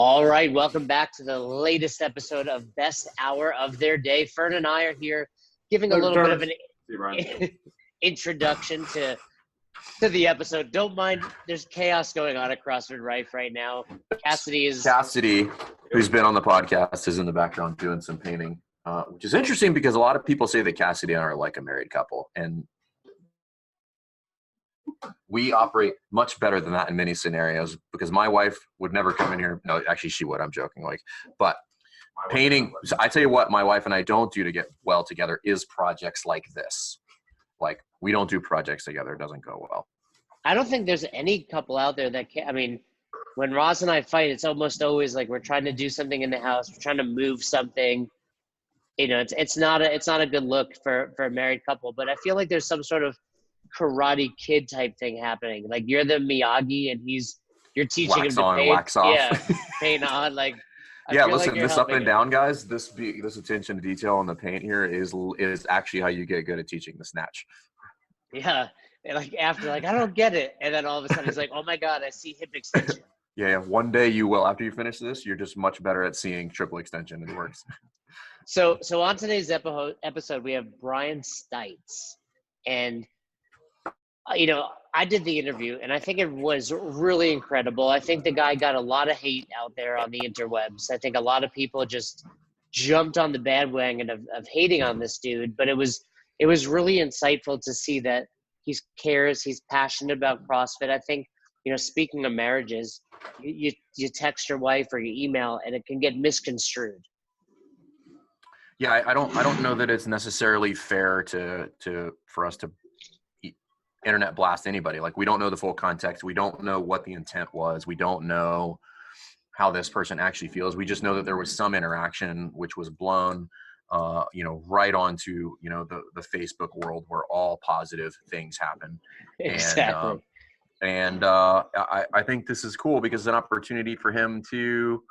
All right, welcome back to the latest episode of Best Hour of Their Day. Fern and I are here giving a little bit of an introduction to the episode. Don't mind, there's chaos going on at CrossFit Rife right now. Cassidy, who's been on the podcast, is in the background doing some painting, which is interesting because a lot of people say that Cassidy and I are like a married couple, and we operate much better than that in many scenarios because my wife would never come in here. No, actually she would. I'm joking. But painting, so I tell you what, my wife and I don't do to get well together is projects like this. Like, we don't do projects together. It doesn't go well. I don't think there's any couple out there that can. I mean, when Roz and I fight, it's almost always like we're trying to do something in the house. We're trying to move something. You know, it's not a good look for a married couple. But I feel like there's some sort of Karate Kid type thing happening. Like, you're the Miyagi and you're teaching wax him to on, paint. wax off. Yeah, paint on. Like, listen, this up and down, guys. This attention to detail on the paint here is actually how you get good at teaching the snatch. Yeah, and like after, I don't get it, and then all of a sudden it's like, oh my god, I see hip extension. Yeah, one day you will. After you finish this, you're just much better at seeing triple extension. It works. So on today's episode, we have Brian Stites, and I did the interview, and I think it was really incredible. I think the guy got a lot of hate out there on the interwebs. I think a lot of people just jumped on the bandwagon of hating on this dude, but it was really insightful to see that he cares, he's passionate about CrossFit. I think, speaking of marriages, you text your wife or you email, and it can get misconstrued. Yeah, I don't know that it's necessarily fair for us to internet blast anybody. Like, we don't know the full context. We don't know what the intent was. We don't know how this person actually feels. We just know that there was some interaction which was blown, right onto, the Facebook world where all positive things happen. Exactly. And I think this is cool because it's an opportunity for him to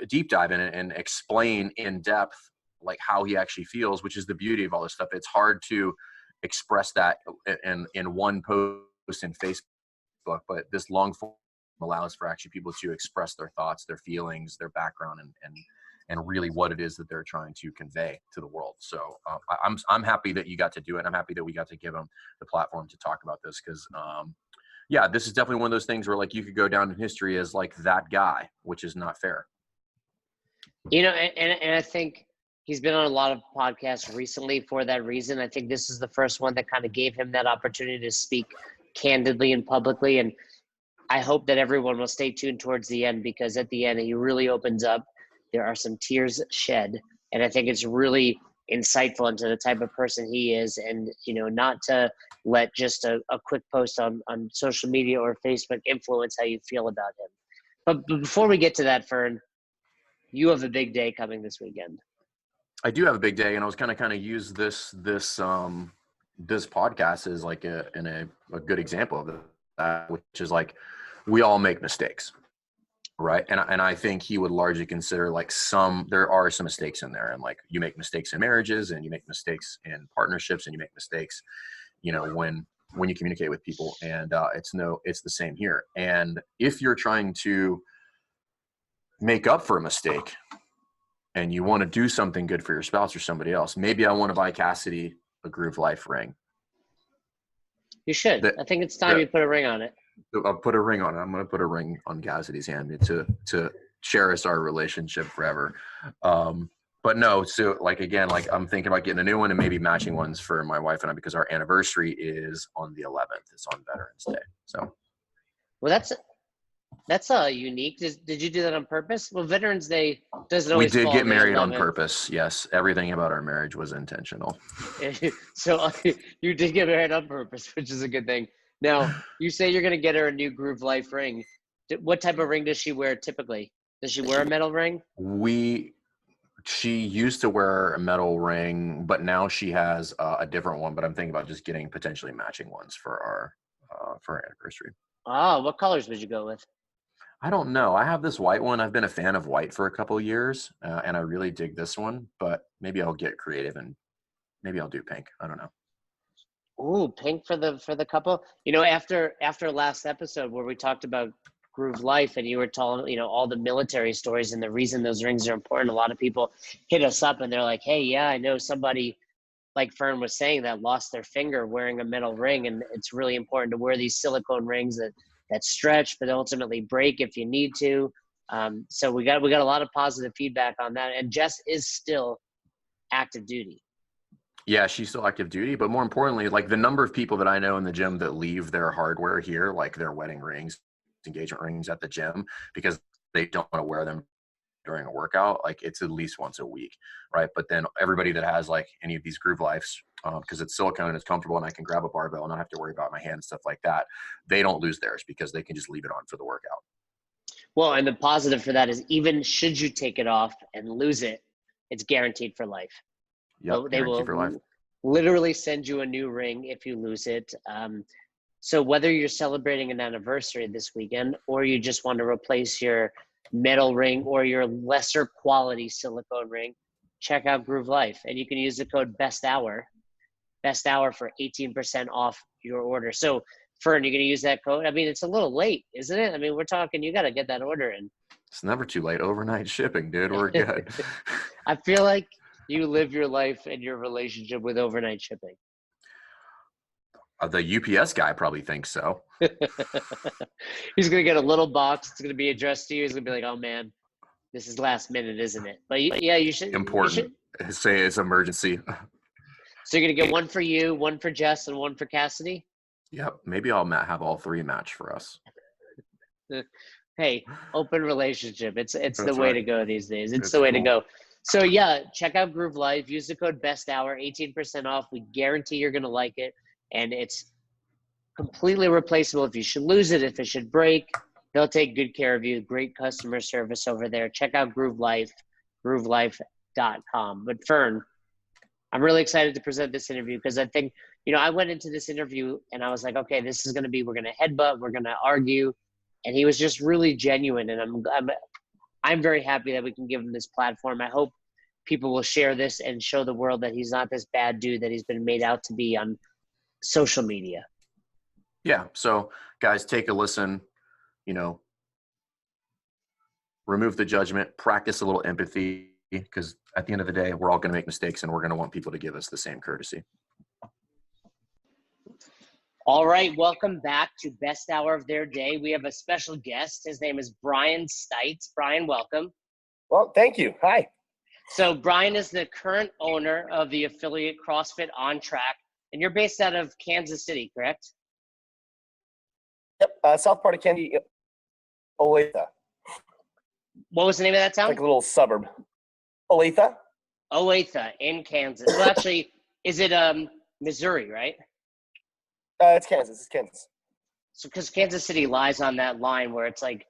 deep dive in it and explain in depth, like, how he actually feels, which is the beauty of all this stuff. It's hard to express that in one post in Facebook, but this long form allows for actually people to express their thoughts, their feelings, their background, and really what it is that they're trying to convey to the world. So I'm happy that you got to do it. I'm happy that we got to give them the platform to talk about this because, this is definitely one of those things where, like, you could go down in history as like that guy, which is not fair. And I think he's been on a lot of podcasts recently for that reason. I think this is the first one that kind of gave him that opportunity to speak candidly and publicly. And I hope that everyone will stay tuned towards the end, because at the end, he really opens up. There are some tears shed. And I think it's really insightful into the type of person he is. And, not to let just a quick post on social media or Facebook influence how you feel about him. But before we get to that, Fern, you have a big day coming this weekend. I do have a big day, and I was kind of use this podcast as like a good example of that, which is like, we all make mistakes, right? And I think he would largely consider like there are some mistakes in there, and like, you make mistakes in marriages, and you make mistakes in partnerships, and you make mistakes, when you communicate with people, and it's the same here. And if you're trying to make up for a mistake, and you want to do something good for your spouse or somebody else, maybe I want to buy Cassidy a Groove Life ring. You should. I think it's time you put a ring on it. I'll put a ring on it. I'm going to put a ring on Cassidy's hand to cherish our relationship forever. But no, so like, again, like, I'm thinking about getting a new one and maybe matching ones for my wife and I, because our anniversary is on the 11th. It's on Veterans Day. So. Well, that's unique. Did you do that on purpose? Well, Veterans Day doesn't always. We did get married on purpose. Yes, everything about our marriage was intentional. So you did get married on purpose, which is a good thing. Now, you say you're going to get her a new Groove Life ring. What type of ring does she wear typically? Does she wear a metal ring? She used to wear a metal ring, but now she has a different one. But I'm thinking about just getting potentially matching ones for our anniversary. Oh, what colors would you go with? I don't know. I have this white one. I've been a fan of white for a couple of years, and I really dig this one. But maybe I'll get creative and maybe I'll do pink. I don't know. Ooh, pink for the couple. After last episode where we talked about Groove Life, and you were telling, all the military stories and the reason those rings are important. A lot of people hit us up and they're like, hey, yeah, I know somebody, like Fern was saying, that lost their finger wearing a metal ring, and it's really important to wear these silicone rings that stretch but ultimately break if you need to. So we got a lot of positive feedback on that, and Jess is still active duty. Yeah, she's still active duty, but more importantly, like the number of people that I know in the gym that leave their hardware here, like their wedding rings, engagement rings at the gym, because they don't want to wear them during a workout, like it's at least once a week, right? But then everybody that has like any of these Groove Lives, because it's silicone and it's comfortable and I can grab a barbell and not have to worry about my hand and stuff like that, they don't lose theirs because they can just leave it on for the workout. Well, and the positive for that is even should you take it off and lose it, it's guaranteed for life. Yep, They guarantee for life. will literally send you a new ring if you lose it. So whether you're celebrating an anniversary this weekend or you just want to replace your metal ring or your lesser quality silicone ring, check out Groove Life. And you can use the code BEST HOUR for 18% off your order. So Fern, you're going to use that code? I mean, it's a little late, isn't it? I mean, we're talking, you got to get that order in. It's never too late. Overnight shipping, dude. We're good. I feel like you live your life and your relationship with overnight shipping. The UPS guy probably thinks so. He's going to get a little box. It's going to be addressed to you. He's going to be like, oh, man, this is last minute, isn't it? But yeah, you should. Important. Say it's emergency. So you're going to get one for you, one for Jess, and one for Cassidy? Yep. Maybe I'll have all three match for us. Hey, open relationship. It's That's the way right. to go these days. It's That's the way to cool. go. So yeah, check out Groove Life. Use the code BEST HOUR, 18% off. We guarantee you're going to like it. And it's completely replaceable. If you should lose it, if it should break, they'll take good care of you. Great customer service over there. Check out Groove Life, groovelife.com. But Fern, I'm really excited to present this interview because I think, I went into this interview and I was like, okay, this is going to be, we're going to headbutt, we're going to argue. And he was just really genuine. And I'm very happy that we can give him this platform. I hope people will share this and show the world that he's not this bad dude that he's been made out to be on social media. Yeah. So guys, take a listen, remove the judgment, practice a little empathy, because at the end of the day, we're all going to make mistakes and we're going to want people to give us the same courtesy. All right. Welcome back to Best Hour of Their Day. We have a special guest. His name is Brian Stites. Brian, welcome. Well, thank you. Hi. So Brian is the current owner of the affiliate CrossFit On Track, and you're based out of Kansas City, correct? Yep. South part of Kansas, Olathe. What was the name of that town? Like a little suburb. Olathe. Olathe in Kansas. Well, actually, is it Missouri, right? It's Kansas. It's Kansas. So because Kansas City lies on that line where it's like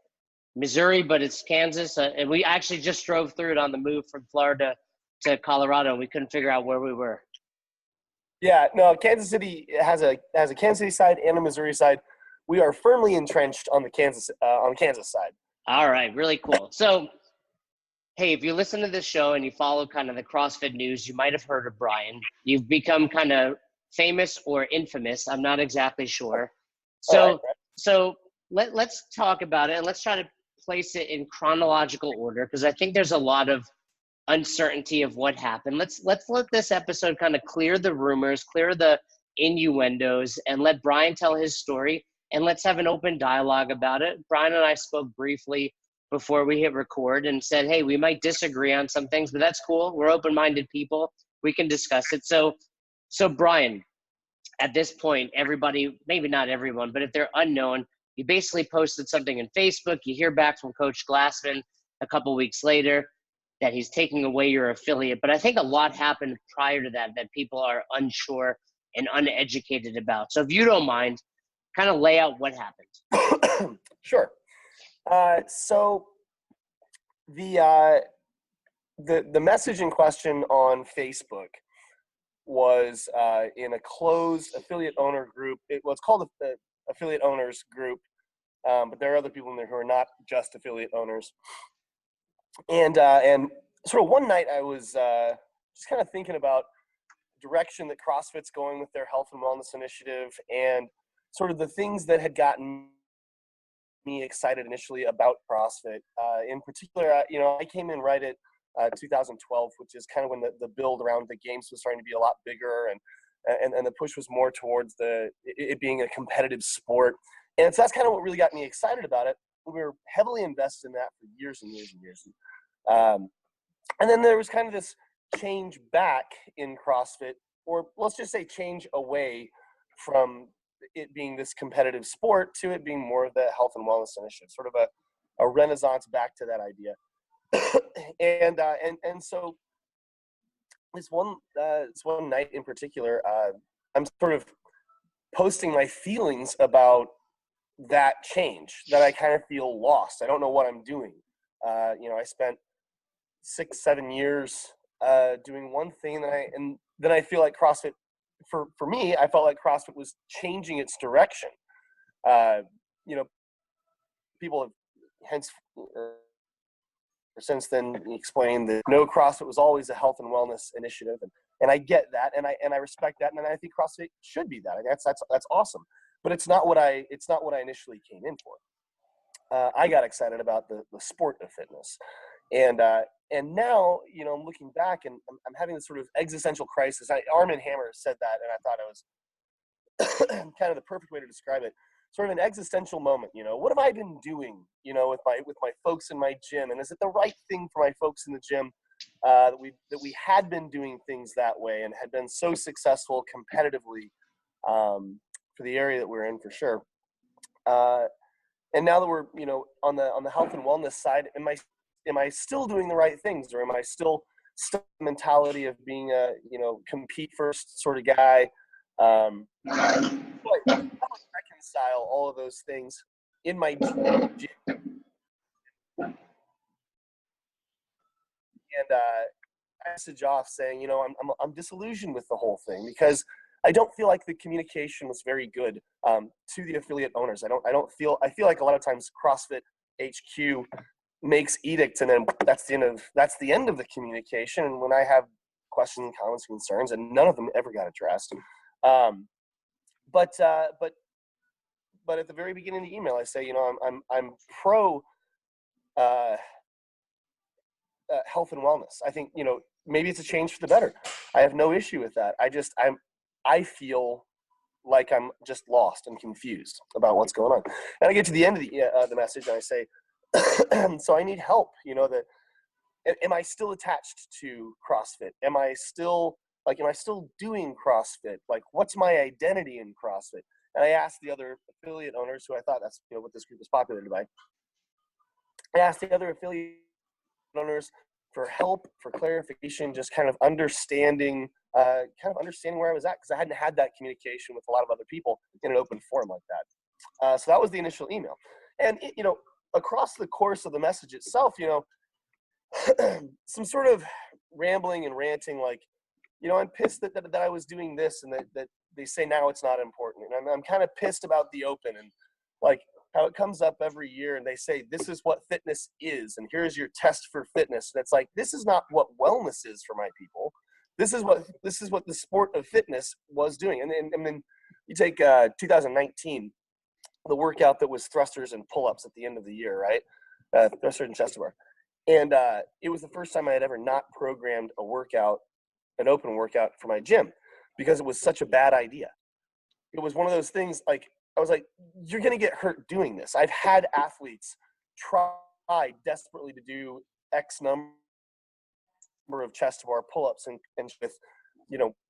Missouri, but it's Kansas. And we actually just drove through it on the move from Florida to Colorado, and we couldn't figure out where we were. Yeah, no, Kansas City has a Kansas City side and a Missouri side. We are firmly entrenched on the Kansas side. All right, really cool. So, hey, if you listen to this show and you follow kind of the CrossFit news, you might have heard of Brian. You've become kind of famous or infamous. I'm not exactly sure. So, let's talk about it, and let's try to place it in chronological order because I think there's a lot of uncertainty of what happened. Let's let this episode kind of clear the rumors, clear the innuendos, and let Brian tell his story. And let's have an open dialogue about it. Brian and I spoke briefly before we hit record and said, hey, we might disagree on some things, but that's cool. We're open-minded people. We can discuss it. So Brian, at this point, everybody, maybe not everyone, but if they're unknown, you basically posted something in Facebook. You hear back from Coach Glassman a couple weeks later that he's taking away your affiliate. But I think a lot happened prior to that people are unsure and uneducated about. So if you don't mind, kind of lay out what happened. Sure. So the message in question on Facebook was in a closed affiliate owner group. It's called the affiliate owners group, but there are other people in there who are not just affiliate owners. And sort of one night I was just kind of thinking about direction that CrossFit's going with their health and wellness initiative and sort of the things that had gotten me excited initially about CrossFit. In particular, I came in right at 2012, which is kind of when the build around the games was starting to be a lot bigger, and the push was more towards it being a competitive sport. And so that's kind of what really got me excited about it. We were heavily invested in that for years and years and years. And then there was kind of this change back in CrossFit, or let's just say change away from it being this competitive sport to it being more of the health and wellness initiative, sort of a renaissance back to that idea. and so this one night in particular, I'm sort of posting my feelings about that change, that I kind of feel lost. I don't know what I'm doing. I spent 6-7 years doing one thing, and then I feel like CrossFit, for me, I felt like CrossFit was changing its direction. People have since then explained that no, CrossFit was always a health and wellness initiative, and I get that, and I respect that, and I think CrossFit should be that. I mean, that's awesome, but it's not what I initially came in for. I got excited about the sport of fitness, and now I'm looking back, and I'm having this sort of existential crisis. Arm & Hammer said that, and I thought it was kind of the perfect way to describe it. Sort of an existential moment. What have I been doing? With my folks in my gym, and is it the right thing for my folks in the gym that we had been doing things that way and had been so successful competitively for the area that we're in, for sure. And now that we're on the health and wellness side, am I still doing the right things, or am I still the mentality of being a compete first sort of guy? Reconcile all of those things in my gym, and I message off saying, I'm disillusioned with the whole thing, because I don't feel like the communication was very good to the affiliate owners. I feel like a lot of times CrossFit HQ makes edicts, and then that's the end of the communication. And when I have questions, comments, concerns, and none of them ever got addressed. But at the very beginning of the email, I say, I'm pro health and wellness. I think, maybe it's a change for the better. I have no issue with that. I feel like I'm just lost and confused about what's going on. And I get to the end of the message, and I say, so I need help. Am I still attached to CrossFit? Am I still doing CrossFit? Like, what's my identity in CrossFit? And I asked the other affiliate owners, who I thought that's what this group is populated by. I asked the other affiliate owners for help, for clarification, just kind of understanding where I was at, because I hadn't had that communication with a lot of other people in an open forum like that. So that was the initial email. And across the course of the message itself, some sort of rambling and ranting, like, I'm pissed that I was doing this, and that they say now it's not important. And I'm kind of pissed about the open, and like how it comes up every year, and they say, this is what fitness is, and here's your test for fitness. And it's like, this is not what wellness is for my people. This is what the sport of fitness was doing. And then you take 2019, the workout that was thrusters and pull-ups at the end of the year, right? Thrusters and chest to bar. And it was the first time I had ever not programmed an open workout for my gym, because it was such a bad idea. It was one of those things, like, I was like, you're going to get hurt doing this. I've had athletes try desperately to do X number of chest to bar pull-ups and with,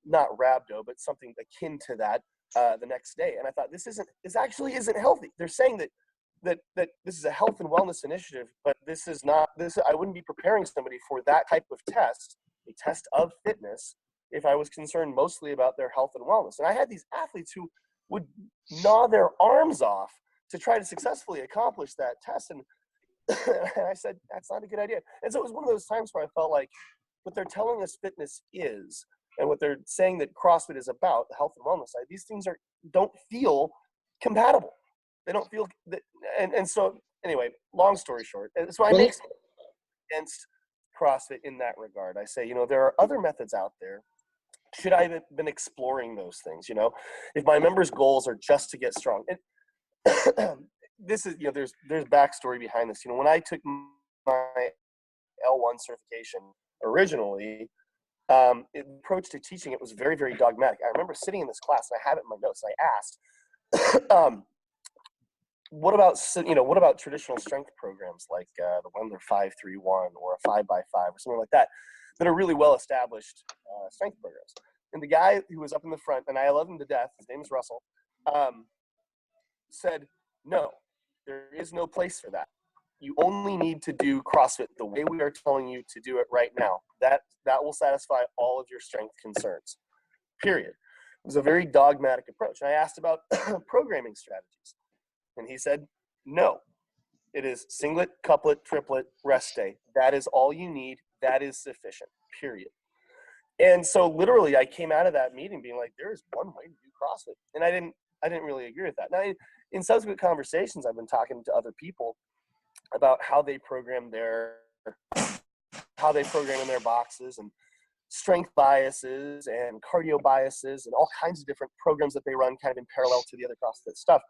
not rhabdo, but something akin to that the next day. And I thought, this actually isn't healthy. They're saying that this is a health and wellness initiative, but this is not this. I wouldn't be preparing somebody for that type of test, a test of fitness, if I was concerned mostly about their health and wellness. And I had these athletes who would gnaw their arms off to try to successfully accomplish that test. And I said, that's not a good idea. And so it was one of those times where I felt like what they're telling us fitness is, and what they're saying that CrossFit is about, the health and wellness side, these things don't feel compatible. They don't feel that. And so anyway, long story short, and so I make against CrossFit in that regard. I say, there are other methods out there. Should I have been exploring those things? If my members' goals are just to get strong, and this is, there's backstory behind this. When I took my L1 certification originally, the approach to teaching it was very, very dogmatic. I remember sitting in this class, and I have it in my notes, and I asked, what about traditional strength programs like the Wendler 5-3-1 or a 5x5 or something like that are really well established strength programs? And the guy who was up in the front, and I love him to death, his name is Russell, said, no, there is no place for that. You only need to do CrossFit the way we are telling you to do it right now. That will satisfy all of your strength concerns, period. It was a very dogmatic approach. And I asked about programming strategies, and he said, no, it is singlet, couplet, triplet, rest day. That is all you need. That is sufficient, period. And so literally I came out of that meeting being like, there is one way to do CrossFit. And I didn't really agree with that. Now, in subsequent conversations, I've been talking to other people about how they program in their boxes, and strength biases and cardio biases and all kinds of different programs that they run kind of in parallel to the other CrossFit stuff.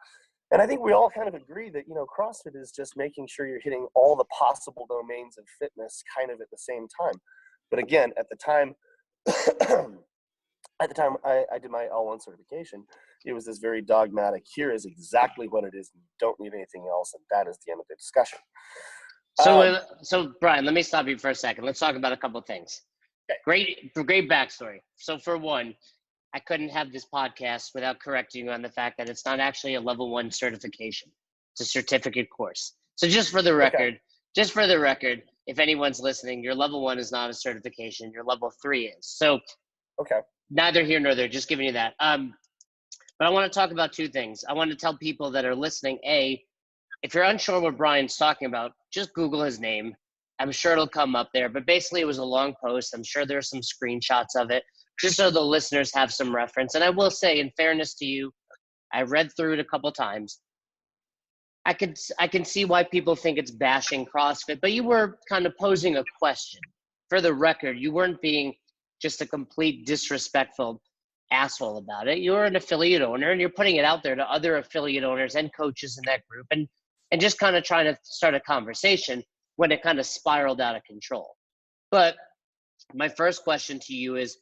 And I think we all kind of agree that, CrossFit is just making sure you're hitting all the possible domains of fitness kind of at the same time. But again, at the time I did my L1 certification, it was this very dogmatic, here is exactly what it is. You don't need anything else. And that is the end of the discussion. So Brian, let me stop you for a second. Let's talk about a couple of things. Okay. Great backstory. So for one, I couldn't have this podcast without correcting you on the fact that it's not actually a level 1 certification. It's a certificate course. So just for the record, if anyone's listening, your level 1 is not a certification. Your level 3 is. So okay. Neither here nor there, just giving you that. But I want to talk about two things. I want to tell people that are listening, if you're unsure what Brian's talking about, just Google his name. I'm sure it'll come up there. But basically, it was a long post. I'm sure there are some screenshots of it, just so the listeners have some reference. And I will say, in fairness to you, I read through it a couple times. I can see why people think it's bashing CrossFit, but you were kind of posing a question. For the record, you weren't being just a complete disrespectful asshole about it. You're an affiliate owner, and you're putting it out there to other affiliate owners and coaches in that group, and just kind of trying to start a conversation when it kind of spiraled out of control. But my first question to you is,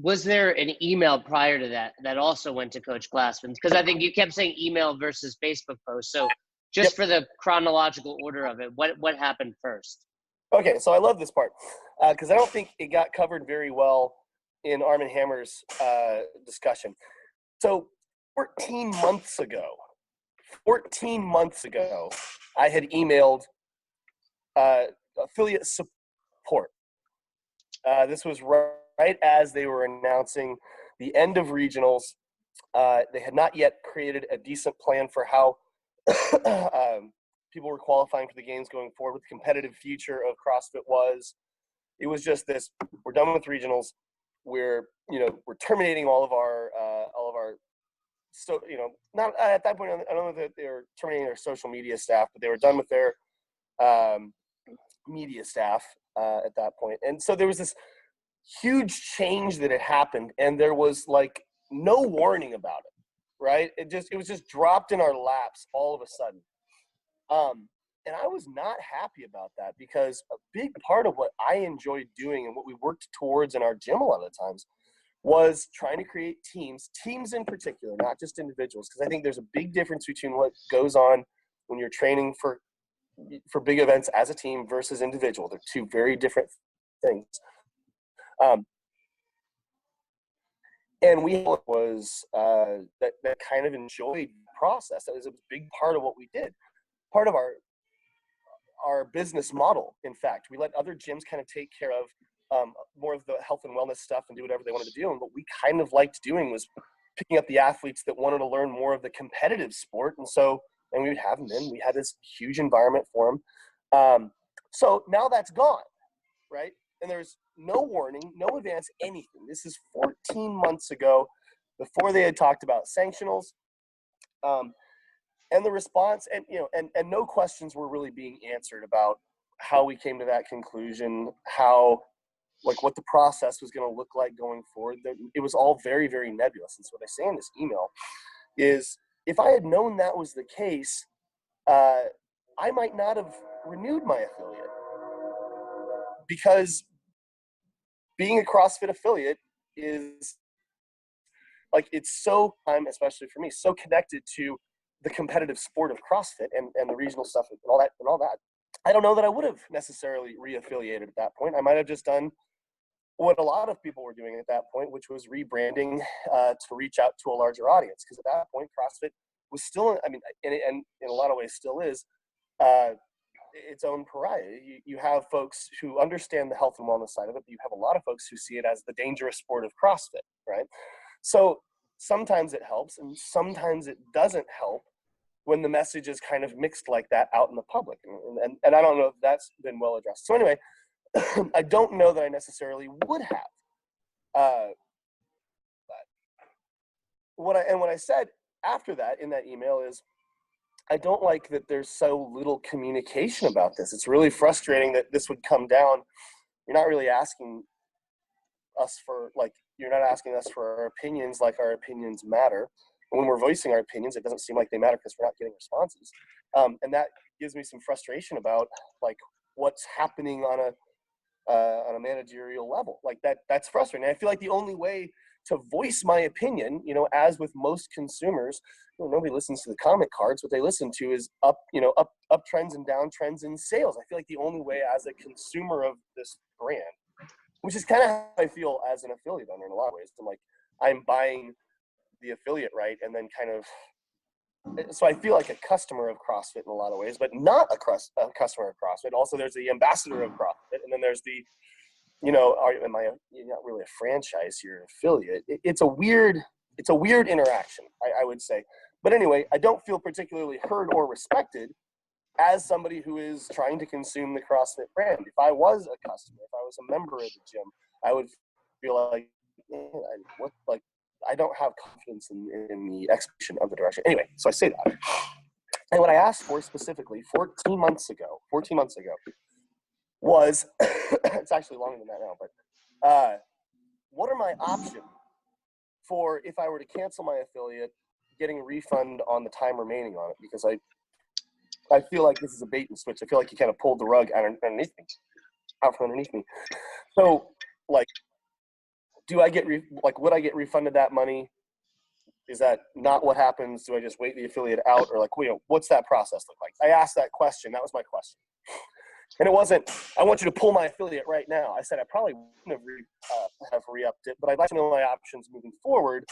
was there an email prior to that also went to Coach Glassman? Because I think you kept saying email versus Facebook post. So just for the chronological order of it, what happened first? Okay, so I love this part because I don't think it got covered very well in Arm & Hammer's discussion. So 14 months ago, I had emailed affiliate support. This was right as they were announcing the end of regionals. They had not yet created a decent plan for how people were qualifying for the games going forward, what the competitive future of CrossFit was. It was just this: we're done with regionals. We're terminating all of our not at that point. I don't know that they were terminating their social media staff, but they were done with their media staff at that point. And so there was this huge change that had happened, and there was like no warning about it, right? It was just dropped in our laps all of a sudden. And I was not happy about that, because a big part of what I enjoyed doing and what we worked towards in our gym a lot of the times was trying to create teams in particular, not just individuals, because I think there's a big difference between what goes on when you're training for big events as a team versus individual. They're two very different things. And we was that kind of enjoyed the process. That was a big part of what we did. Part of our business model, in fact. We let other gyms kind of take care of more of the health and wellness stuff and do whatever they wanted to do. And what we kind of liked doing was picking up the athletes that wanted to learn more of the competitive sport. And we would have them in. We had this huge environment for them. So now that's gone, right? And there's no warning, no advance, anything. This is 14 months ago, before they had talked about sanctionals. And the response, and no questions were really being answered about how we came to that conclusion, what the process was going to look like going forward. It was all very, very nebulous. And so what I say in this email is if I had known that was the case, I might not have renewed my affiliate, because being a CrossFit affiliate is like, it's so, I'm especially for me, so connected to the competitive sport of CrossFit and the regional stuff and all that. I don't know that I would have necessarily re-affiliated at that point. I might have just done what a lot of people were doing at that point, which was rebranding to reach out to a larger audience. Because at that point, CrossFit was still, I mean, and in a lot of ways still is, its own pariah. You have folks who understand the health and wellness side of it, but you have a lot of folks who see it as the dangerous sport of CrossFit, right? So sometimes it helps, and sometimes it doesn't help when the message is kind of mixed like that out in the public. And I don't know if that's been well addressed. So anyway, I don't know that I necessarily would have. But what I said after that in that email is, I don't like that there's so little communication about this. It's really frustrating that this would come down. You're not really asking us for, like, you're not asking us for our opinions like our opinions matter. And when we're voicing our opinions, it doesn't seem like they matter because we're not getting responses. And that gives me some frustration about, like, what's happening on a managerial level. Like, that's frustrating. And I feel like the only way to voice my opinion, as with most consumers, nobody listens to the comment cards. What they listen to is up trends and down trends in sales. I feel like the only way as a consumer of this brand, which is kind of how I feel as an affiliate owner in a lot of ways. I'm buying the affiliate right, and then kind of, so I feel like a customer of CrossFit in a lot of ways, but not a customer of CrossFit. Also, there's the ambassador of CrossFit, and then there's the, you're not really a franchise, you're an affiliate. It's a weird interaction, I would say. But anyway, I don't feel particularly heard or respected as somebody who is trying to consume the CrossFit brand. If I was a customer, if I was a member of the gym, I would feel like, I don't have confidence in the execution of the direction. Anyway, so I say that. And what I asked for specifically 14 months ago was, it's actually longer than that now, but what are my options for if I were to cancel my affiliate, getting a refund on the time remaining on it? Because I feel like this is a bait and switch. I feel like you kind of pulled the rug out from underneath me. So, like, would I get refunded that money? Is that not what happens? Do I just wait the affiliate out, or what's that process look like? I asked that question. That was my question. And it wasn't, I want you to pull my affiliate right now. I said I probably wouldn't have re-upped it, but I'd like to know my options moving forward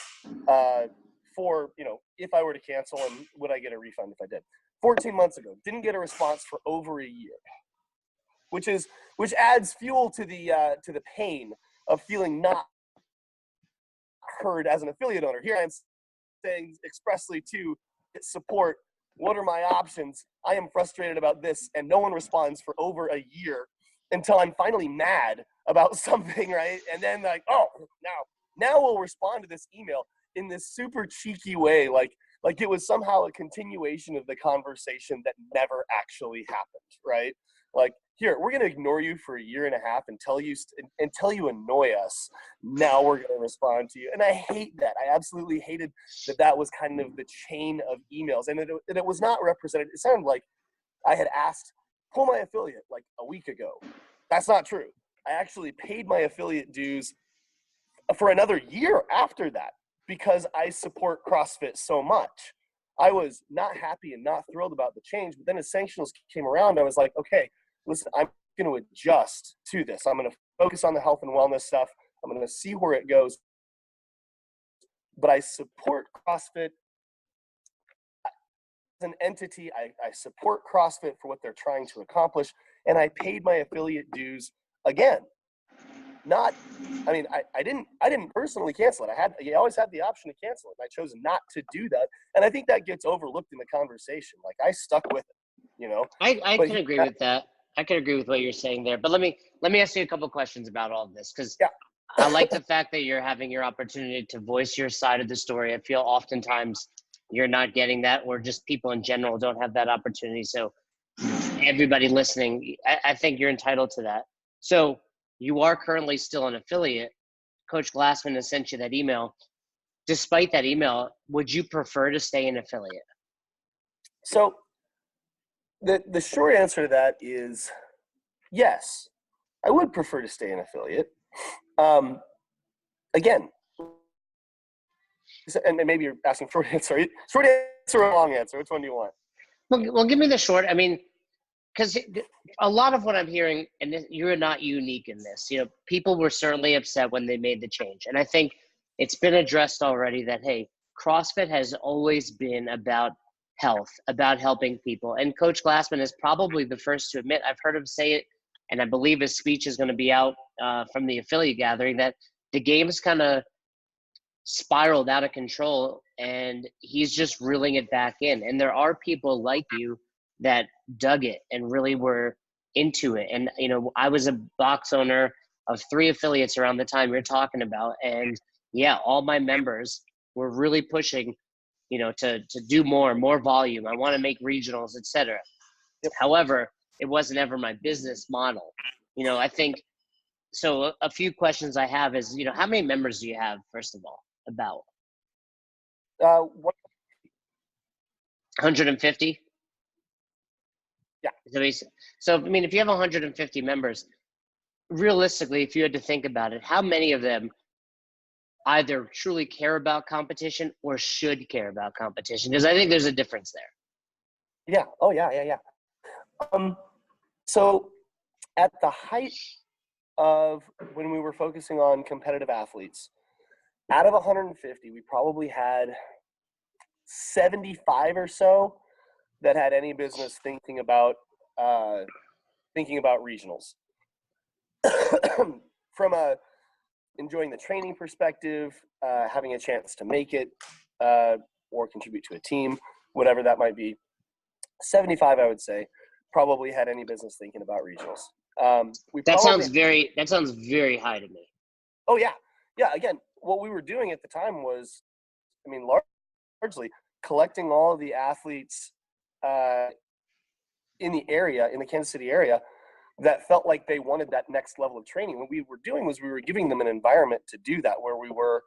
for, if I were to cancel, and would I get a refund if I did. 14 months ago, didn't get a response for over a year, which adds fuel to the pain of feeling not heard as an affiliate owner. Here I am saying expressly to support, what are my options? I am frustrated about this, and no one responds for over a year until I'm finally mad about something, right? And then now we'll respond to this email in this super cheeky way, like it was somehow a continuation of the conversation that never actually happened, right? Like, here, we're going to ignore you for a year and a half until you annoy us. Now we're going to respond to you. And I hate that. I absolutely hated that was kind of the chain of emails. And it was not represented. It sounded like I had asked, pull my affiliate like a week ago. That's not true. I actually paid my affiliate dues for another year after that because I support CrossFit so much. I was not happy and not thrilled about the change. But then as sanctionals came around, I was like, okay, listen, I'm going to adjust to this. I'm going to focus on the health and wellness stuff. I'm going to see where it goes. But I support CrossFit as an entity. I support CrossFit for what they're trying to accomplish. And I paid my affiliate dues again. I didn't personally cancel it. You always had the option to cancel it. And I chose not to do that. And I think that gets overlooked in the conversation. Like, I stuck with it, I can agree with that. I can agree with what you're saying there, but let me ask you a couple questions about all of this, because I like the fact that you're having your opportunity to voice your side of the story. I feel oftentimes you're not getting that, or just people in general don't have that opportunity. So everybody listening, I think you're entitled to that. So you are currently still an affiliate. Coach Glassman has sent you that email. despite that email, would you prefer to stay an affiliate? So the short answer to that is yes. I would prefer to stay an affiliate. Again, and maybe you're asking for an answer. Short answer or long answer? Which one do you want? Well, give me the short. I mean, because a lot of what I'm hearing, and you're not unique in this, people were certainly upset when they made the change. And I think it's been addressed already that, hey, CrossFit has always been about health, about helping people. And Coach Glassman is probably the first to admit, I've heard him say it, and I believe his speech is going to be out from the affiliate gathering, that the game's kind of spiraled out of control and he's just reeling it back in. And there are people like you that dug it and really were into it. And, I was a box owner of 3 affiliates around the time you're talking about. And yeah, all my members were really pushing, to do more volume. I want to make regionals, etc. Yep. However, it wasn't ever my business model. I think, so a few questions I have is, how many members do you have, first of all, about? 150? Yeah. So, I mean, if you have 150 members, realistically, if you had to think about it, how many of them either truly care about competition or should care about competition? Because I think there's a difference there. Yeah. Oh, yeah. So at the height of when we were focusing on competitive athletes, out of 150, we probably had 75 or so that had any business thinking about regionals. From a enjoying the training perspective, having a chance to make it or contribute to a team, whatever that might be, 75, I would say, probably had any business thinking about regionals. That sounds very high to me. Oh yeah. Again, what we were doing at the time was, largely collecting all of the athletes in the area, in the Kansas City area, that felt like they wanted that next level of training. What we were doing was we were giving them an environment to do that, where we were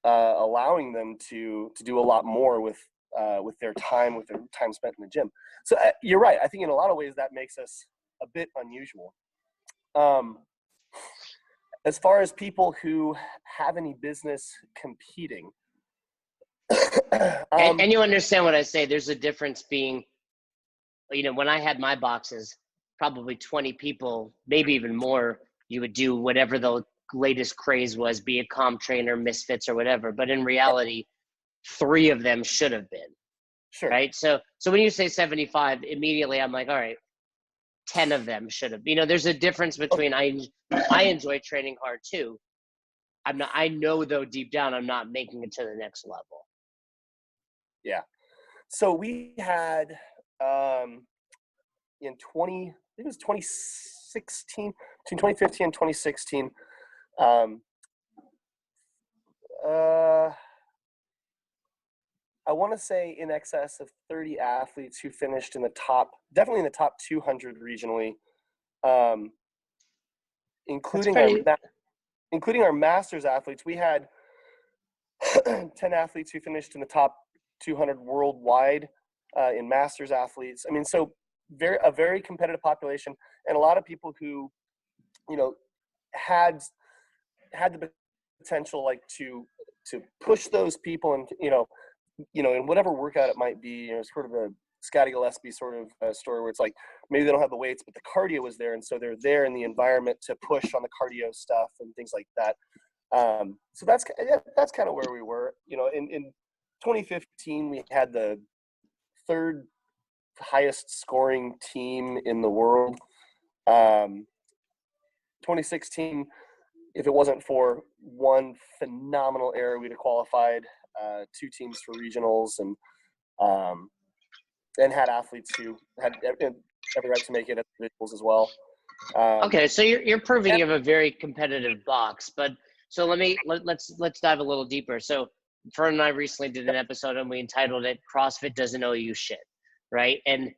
allowing them to do a lot more with their time spent in the gym. So you're right. I think in a lot of ways that makes us a bit unusual. As far as people who have any business competing. And you understand what I say. There's a difference being, when I had my boxes, probably 20 people, maybe even more, you would do whatever the latest craze was, be a comp trainer, misfits or whatever. But in reality, 3 of them should have been. Sure. Right. So when you say 75, immediately I'm like, all right, 10 of them should have. There's a difference between I enjoy training hard too. I know though deep down I'm not making it to the next level. Yeah. So we had in 2016, between 2015 and 2016, I want to say in excess of 30 athletes who finished definitely in the top 200 regionally, including our masters athletes. We had 10 athletes who finished in the top 200 worldwide in masters athletes. So a very competitive population, and a lot of people who, had the potential to push those people and, in whatever workout it might be, sort of a Scotty Gillespie sort of story where it's like maybe they don't have the weights, but the cardio was there, and so they're there in the environment to push on the cardio stuff and things like that. So that's kind of where we were. In 2015, we had the 3rd highest scoring team in the world. 2016, if it wasn't for one phenomenal error, we'd have qualified 2 teams for regionals and had athletes who had every right to make it at individuals as well. Okay, so you're proving you have a very competitive box, but so let's dive a little deeper. So Fern and I recently did an episode and we entitled it "CrossFit Doesn't Owe You Shit," right? And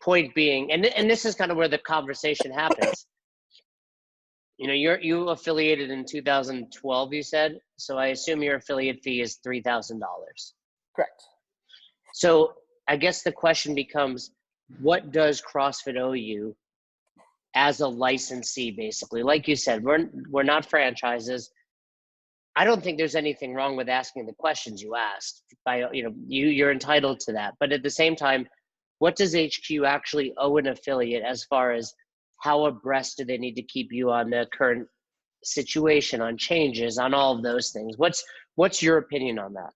point being, and this is kind of where the conversation happens. You affiliated in 2012, you said, so I assume your affiliate fee is $3,000. Correct. So I guess the question becomes, what does CrossFit owe you as a licensee, basically? Like you said, we're not franchises. I don't think there's anything wrong with asking the questions you asked. You're entitled to that. But at the same time, what does HQ actually owe an affiliate as far as how abreast do they need to keep you on the current situation, on changes, on all of those things? What's your opinion on that?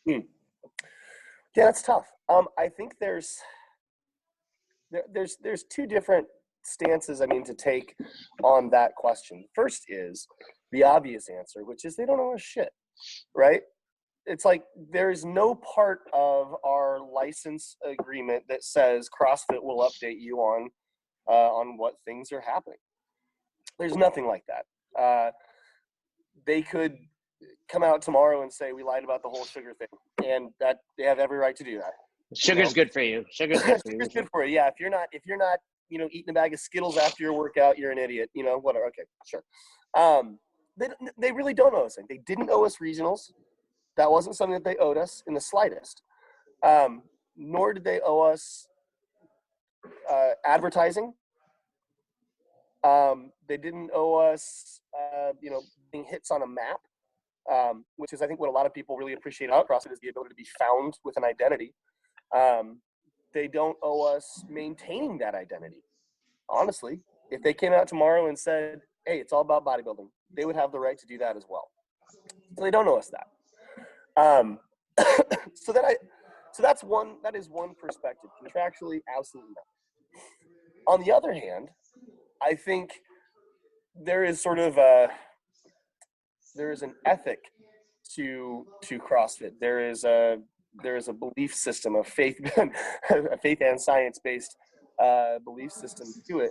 Yeah, that's tough. I think there's two different stances to take on that question. First is the obvious answer, which is they don't owe us shit, right? It's like there's no part of our license agreement that says CrossFit will update you on what things are happening. There's nothing like that. They could come out tomorrow and say we lied about the whole sugar thing, and that they have every right to do that. Sugar's good for you. Sugar's good for you. Sugar's good for you. Yeah, if you're not eating a bag of Skittles after your workout, you're an idiot. Whatever. Okay, sure. They really don't owe us anything. They didn't owe us regionals. That wasn't something that they owed us in the slightest. Nor did they owe us advertising. They didn't owe us, being hits on a map, which is, I think, what a lot of people really appreciate about CrossFit is the ability to be found with an identity. They don't owe us maintaining that identity. Honestly, if they came out tomorrow and said, hey, it's all about bodybuilding, they would have the right to do that as well. So they don't owe us that. So that is one perspective. Contractually, absolutely not. On the other hand, I think there is an ethic to CrossFit. There is a belief system, a faith and science-based belief system to it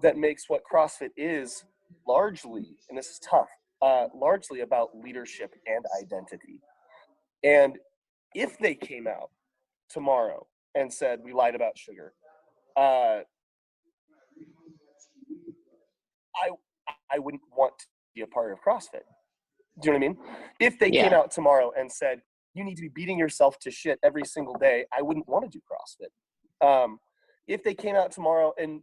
that makes what CrossFit is largely, and this is tough, largely about leadership and identity. And if they came out tomorrow and said we lied about sugar, I wouldn't want to be a part of CrossFit. Do you know what I mean? If they came out tomorrow and said you need to be beating yourself to shit every single day, I wouldn't want to do CrossFit. If they came out tomorrow and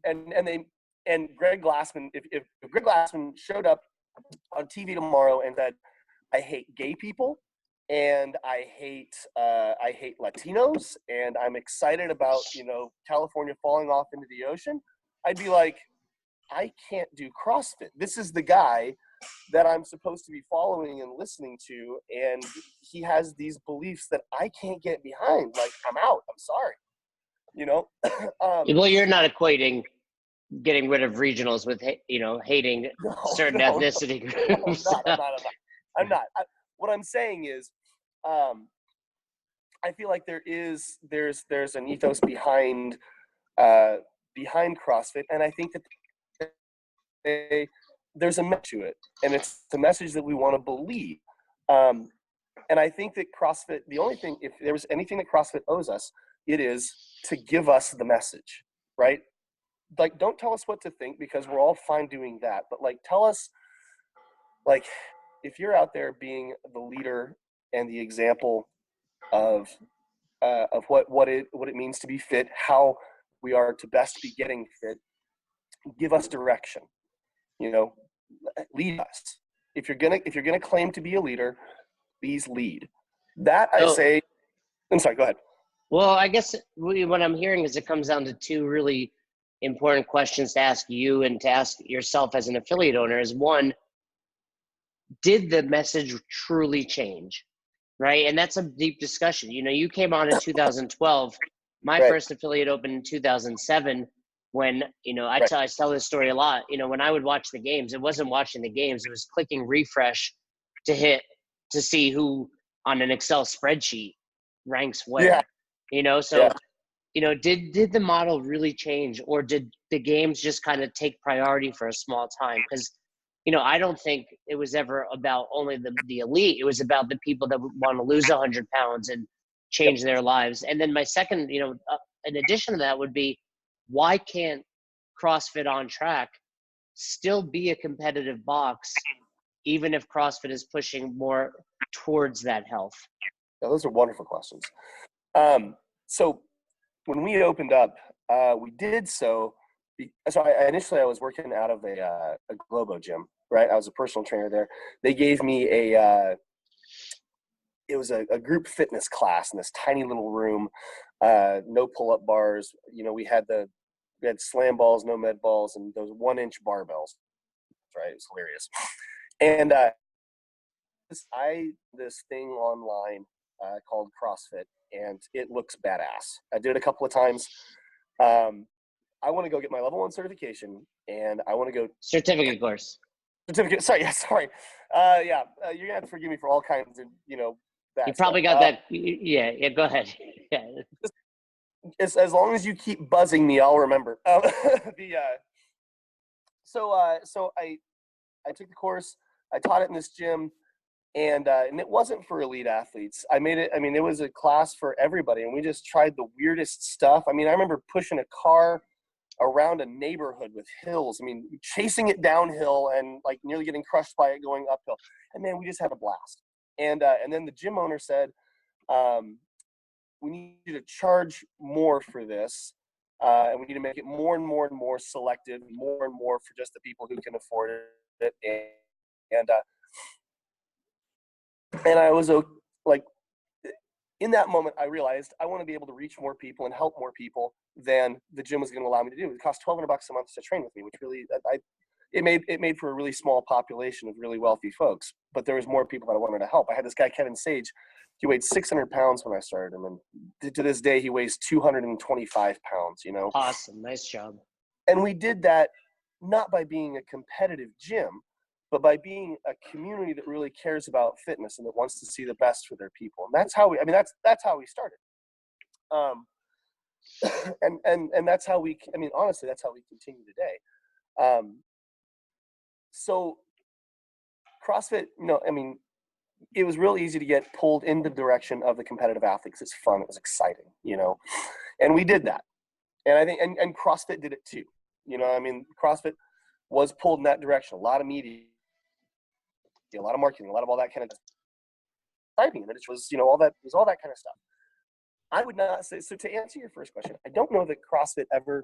Greg Glassman, if Greg Glassman showed up on TV tomorrow and said, I hate gay people and I hate Latinos and I'm excited about, California falling off into the ocean, I'd be like, I can't do CrossFit. This is the guy that I'm supposed to be following and listening to, and he has these beliefs that I can't get behind. Like, I'm out. I'm sorry. Well, you're not equating getting rid of regionals with hating certain ethnicity groups. I'm not. What I'm saying is, I feel like there's an ethos behind CrossFit, and I think that there's a message to it, and it's the message that we want to believe. And I think that CrossFit, if there was anything that CrossFit owes us, it is to give us the message, right? Like, don't tell us what to think because we're all fine doing that. But tell us, if you're out there being the leader and the example of what it means to be fit, how we are to best be getting fit, give us direction. Lead us. If you're gonna claim to be a leader, please lead. That I say. I'm sorry. Go ahead. Well, I guess what I'm hearing is it comes down to two really important questions to ask you and to ask yourself as an affiliate owner. Is one, did the message truly change, right? And that's a deep discussion. You came on in 2012. My first affiliate opened in 2007. When, I tell this story a lot, when I would watch the games, it wasn't watching the games, it was clicking refresh to see who on an Excel spreadsheet ranks where, did the model really change, or did the games just kind of take priority for a small time? Because, I don't think it was ever about only the elite. It was about the people that want to lose 100 pounds and change their lives. And then my second, in addition to that would be, why can't CrossFit on track, still be a competitive box, even if CrossFit is pushing more towards that health? Yeah, those are wonderful questions. So when we opened up, we did so. Initially I was working out of a Globo gym, right? I was a personal trainer there. They gave me it was a group fitness class in this tiny little room, no pull-up bars. You know, we had slam balls, no med balls, and those 1-inch barbells. Right, it's hilarious. And this thing online called CrossFit, and it looks badass. I did it a couple of times. I want to go get my level 1 certification, and I want to go certificate course. Certificate. Sorry, you're gonna have to forgive me for all kinds of You probably got that. Yeah. Go ahead. Yeah. As long as you keep buzzing me, I'll remember. So I took the course. I taught it in this gym, and it wasn't for elite athletes. I made it. I mean, it was a class for everybody, and we just tried the weirdest stuff. I mean, I remember pushing a car around a neighborhood with hills. I mean, chasing it downhill and like nearly getting crushed by it going uphill. And man, we just had a blast. And then the gym owner said, we need you to charge more for this. And we need to make it more and more and more selective, more and more for just the people who can afford it. And I was like, in that moment, I realized I want to be able to reach more people and help more people than the gym was going to allow me to do. It cost $1,200 a month to train with me, which really, it made for a really small population of really wealthy folks. But there was more people that I wanted to help. I had this guy, Kevin Sage. He weighed 600 pounds when I started him, and to this day, he weighs 225 pounds. You know, awesome, nice job. And we did that not by being a competitive gym, but by being a community that really cares about fitness and that wants to see the best for their people. And that's how that's how we started. And that's how honestly, that's how we continue today. So CrossFit, it was real easy to get pulled in the direction of the competitive athletes. It's fun. It was exciting, and we did that. And I think, and CrossFit did it too. CrossFit was pulled in that direction. A lot of media, a lot of marketing, a lot of all that kind of typing, which was, all that kind of stuff. I would not say, so to answer your first question, I don't know that CrossFit ever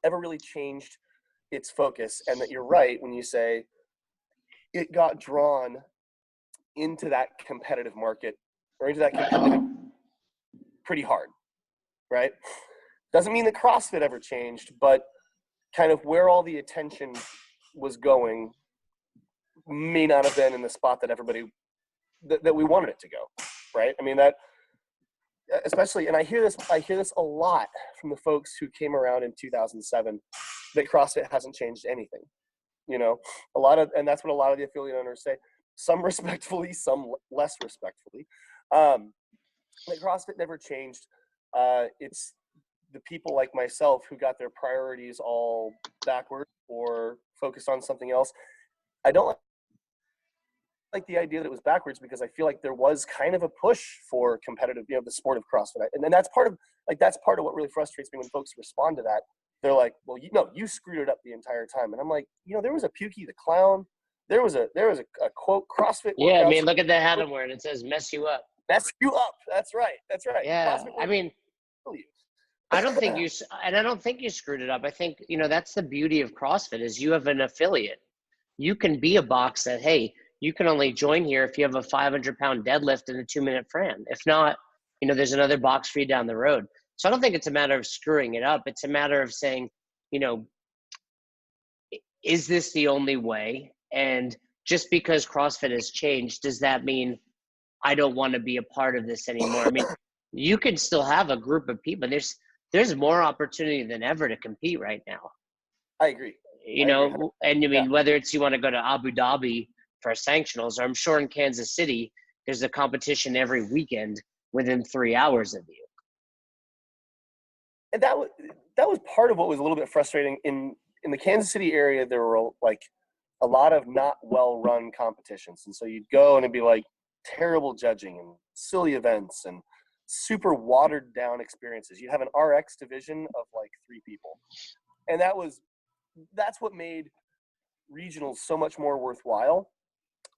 really changed its focus, and that you're right when you say it got drawn into that competitive market or into that competitive pretty hard, right? Doesn't mean that CrossFit ever changed, but kind of where all the attention was going may not have been in the spot that everybody that we wanted it to go, right? I mean, that especially, and I hear this a lot from the folks who came around in 2007, that CrossFit hasn't changed anything. And that's what a lot of the affiliate owners say, some respectfully, some less respectfully, that CrossFit never changed. It's the people like myself who got their priorities all backward or focused on something else. I don't like the idea that it was backwards, because I feel like there was kind of a push for competitive, the sport of CrossFit. And then that's part of what really frustrates me when folks respond to that. They're like, well, you screwed it up the entire time. And I'm like, there was a Pukey the Clown. There was a quote CrossFit. Yeah, I mean, look at the hat I'm wearing. It says "mess you up." Mess you up. That's right. Yeah, I mean, I don't think you screwed it up. I think, that's the beauty of CrossFit is you have an affiliate. You can be a box that, hey, you can only join here if you have a 500-pound deadlift and a 2-minute Fran. If not, there's another box for you down the road. So I don't think it's a matter of screwing it up. It's a matter of saying, is this the only way? And just because CrossFit has changed, does that mean I don't want to be a part of this anymore? I mean, you can still have a group of people. There's more opportunity than ever to compete right now. I agree. Whether it's you want to go to Abu Dhabi for sanctionals, or I'm sure in Kansas City, there's a competition every weekend within 3 hours of you. And that was part of what was a little bit frustrating in the Kansas City area. There were like a lot of not well-run competitions. And so you'd go and it'd be like terrible judging and silly events and super watered down experiences. You'd have an RX division of like 3 people. And that's what made regionals so much more worthwhile.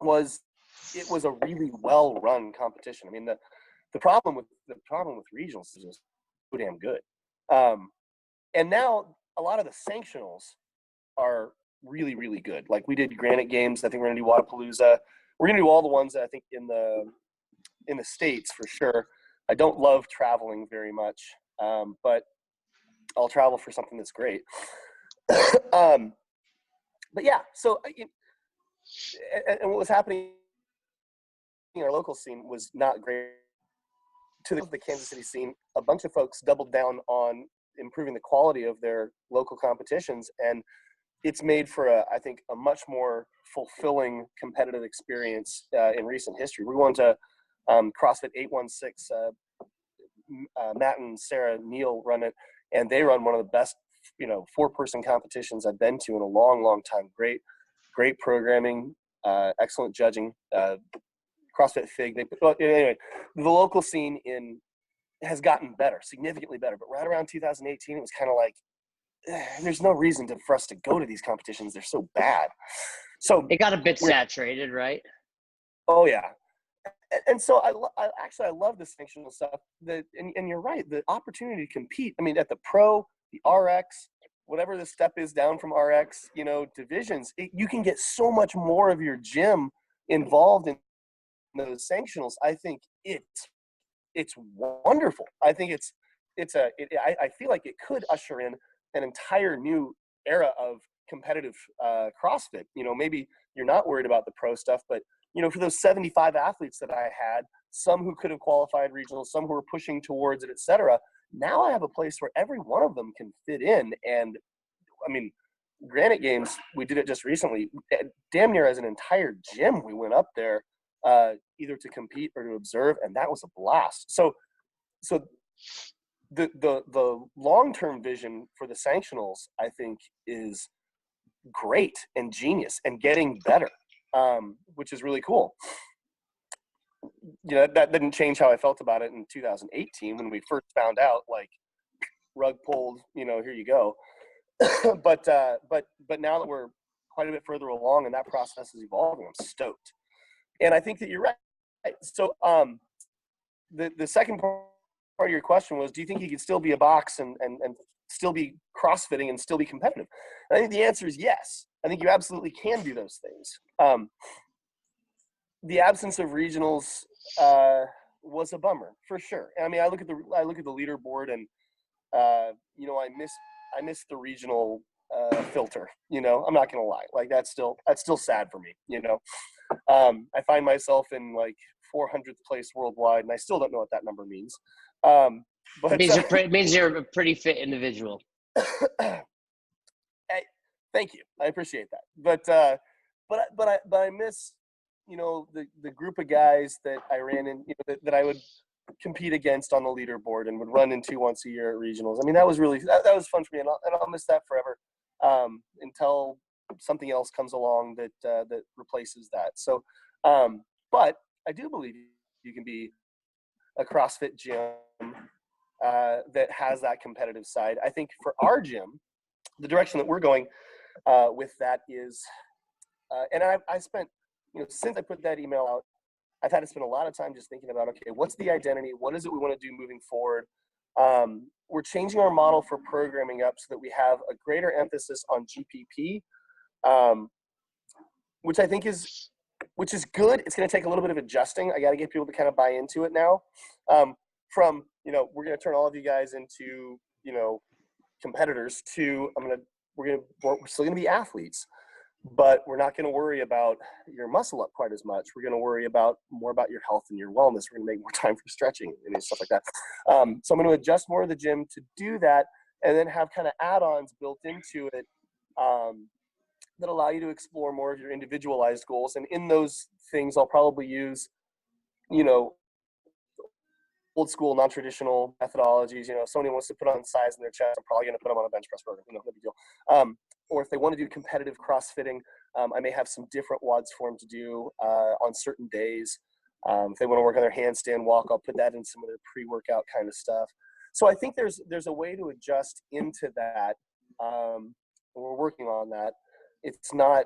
It was a really well run competition. I mean, the problem with regionals is just so damn good. And now a lot of the sanctionals are really, really good. Like we did Granite Games. I think we're gonna do Wadapalooza. We're gonna do all the ones that I think in the States for sure. I don't love traveling very much, but I'll travel for something that's great. But yeah, so and what was happening in our local scene was not great. To the Kansas City scene, a bunch of folks doubled down on improving the quality of their local competitions, and it's made for I think a much more fulfilling competitive experience in recent history. We went to CrossFit 816. Matt and Sarah Neal run it, and they run one of the best, 4-person competitions I've been to in a long, long time. Great programming, excellent judging. CrossFit Fig. Anyway, the local scene has gotten better, significantly better. But right around 2018, it was kind of like, there's no reason for us to go to these competitions. They're so bad. So it got a bit saturated, right? Oh yeah. And so I love the sanctional stuff. And you're right. The opportunity to compete. I mean, at the pro, the RX, whatever the step is down from RX, divisions, you can get so much more of your gym involved in those sanctionals. I think it's wonderful. I think I feel like it could usher in an entire new era of competitive CrossFit. Maybe you're not worried about the pro stuff, but for those 75 athletes that I had, some who could have qualified regionals, some who were pushing towards it, et cetera. Now I have a place where every one of them can fit in. And I mean, Granite Games, we did it just recently. Damn near as an entire gym, we went up there either to compete or to observe, and that was a blast. So the long-term vision for the sanctionals, I think, is great and genius and getting better. Which is really cool. That didn't change how I felt about it in 2018 when we first found out, like, rug pulled, here you go. but now that we're quite a bit further along and that process is evolving, I'm stoked. And I think that you're right. So the second part of your question was, do you think he could still be a box and still be CrossFitting and still be competitive? And I think the answer is yes. I think you absolutely can do those things. The absence of regionals was a bummer for sure. I mean, I look at the leaderboard, and I miss the regional filter. I'm not gonna lie, like that's still sad for me. I find myself in like 400th place worldwide, and I still don't know what that number means. But it means you're a pretty fit individual. Thank you, I appreciate that. But I miss the group of guys that I ran in, that I would compete against on the leaderboard and would run into once a year at regionals. I mean, that was really that was fun for me, and I'll miss that forever until something else comes along that replaces that. So, but I do believe you can be a CrossFit gym that has that competitive side. I think for our gym, the direction that we're going with that is, and I spent, since I put that email out, I've had to spend a lot of time just thinking about, okay, what's the identity? What is it we want to do moving forward? We're changing our model for programming up so that we have a greater emphasis on GPP, which I think is good. It's going to take a little bit of adjusting. I got to get people to kind of buy into it now. We're going to turn all of you guys into, competitors to, we're still going to be athletes, but we're not going to worry about your muscle up quite as much. We're going to worry more about your health and your wellness. We're going to make more time for stretching and stuff like that. So I'm going to adjust more of the gym to do that, and then have kind of add-ons built into it that allow you to explore more of your individualized goals. And in those things, I'll probably use, old school, non-traditional methodologies. If somebody wants to put on size in their chest, I'm probably going to put them on a bench press program. No big deal. Or if they want to do competitive CrossFitting, I may have some different WODs for them to do on certain days. If they want to work on their handstand walk, I'll put that in some of their pre-workout kind of stuff. So I think there's a way to adjust into that We're working on that. It's not,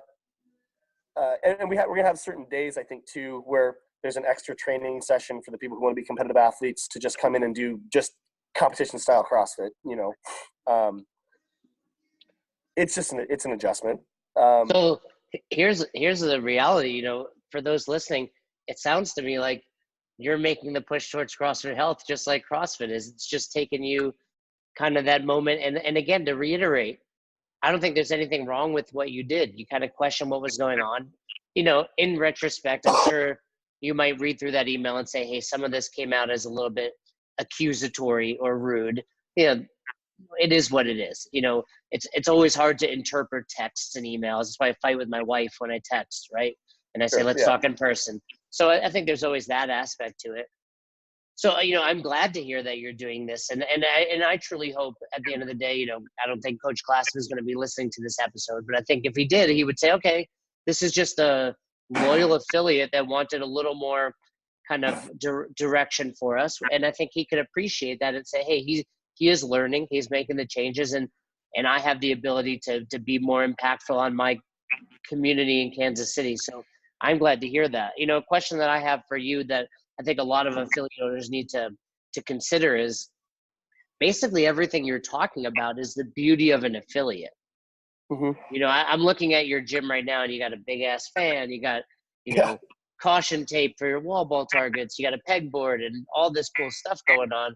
and we're gonna have certain days, I think, too, where there's an extra training session for the people who want to be competitive athletes to just come in and do just competition style CrossFit. It's an adjustment. So here's the reality, for those listening, it sounds to me like you're making the push towards CrossFit Health just like CrossFit is. It's just taking you kind of that moment. And again, to reiterate, I don't think there's anything wrong with what you did. You kind of question what was going on. In retrospect, I'm sure you might read through that email and say, hey, some of this came out as a little bit accusatory or rude. It is what it is. It's always hard to interpret texts and emails. That's why I fight with my wife when I text, right? And I say, let's talk in person. So I think there's always that aspect to it. So, I'm glad to hear that you're doing this. And I truly hope at the end of the day, I don't think Coach Glassman is going to be listening to this episode, but I think if he did, he would say, okay, this is just a loyal affiliate that wanted a little more kind of direction for us. And I think he could appreciate that and say, hey, he is learning, he's making the changes, and I have the ability to be more impactful on my community in Kansas City. So I'm glad to hear that. A question that I have for you that I think a lot of affiliate owners need to consider is basically everything you're talking about is the beauty of an affiliate. Mm-hmm. I'm looking at your gym right now, and you got a big ass fan, you got, caution tape for your wall ball targets, you got a pegboard and all this cool stuff going on.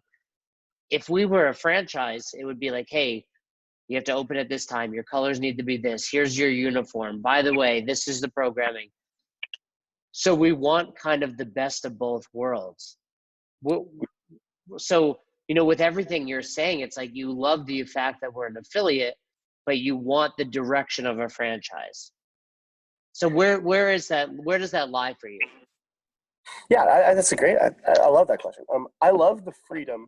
If we were a franchise, it would be like, hey, you have to open at this time. Your colors need to be this. Here's your uniform. By the way, this is the programming. So we want kind of the best of both worlds. So, with everything you're saying, it's like you love the fact that we're an affiliate, but you want the direction of a franchise. So where is that? Where does that lie for you? Yeah, that's a great. I love that question. I love the freedom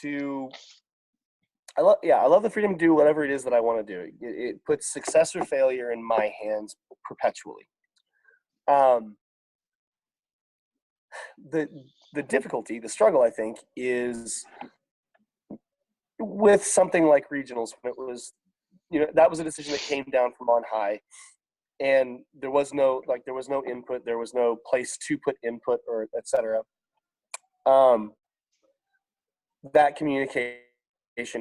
to. I love the freedom to do whatever it is that I want to do. It puts success or failure in my hands perpetually. The difficulty, the struggle, I think, is with something like regionals when it was, that was a decision that came down from on high, and there was no input, there was no place to put input or etc. That communication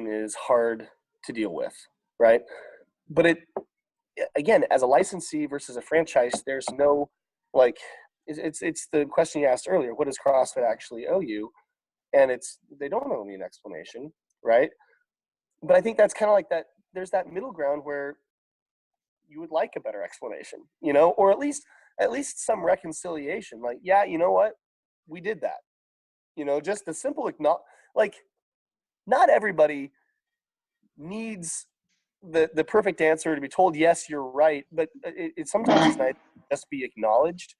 is hard to deal with, right? But again, as a licensee versus a franchise, there's no it's the question you asked earlier, what does CrossFit actually owe you? And they don't owe me an explanation, right? But I think that's kind of like that. There's that middle ground where you would like a better explanation, or at least some reconciliation. Like, yeah, you know what? We did that. Just the simple not everybody needs the perfect answer to be told, yes, you're right. But it sometimes it's nice to just be acknowledged.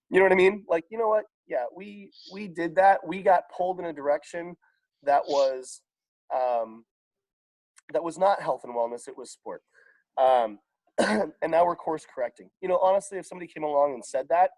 You know what I mean? Like, you know what? Yeah, we did that. We got pulled in a direction that was not health and wellness. It was sport. And now we're course correcting. Honestly, if somebody came along and said that,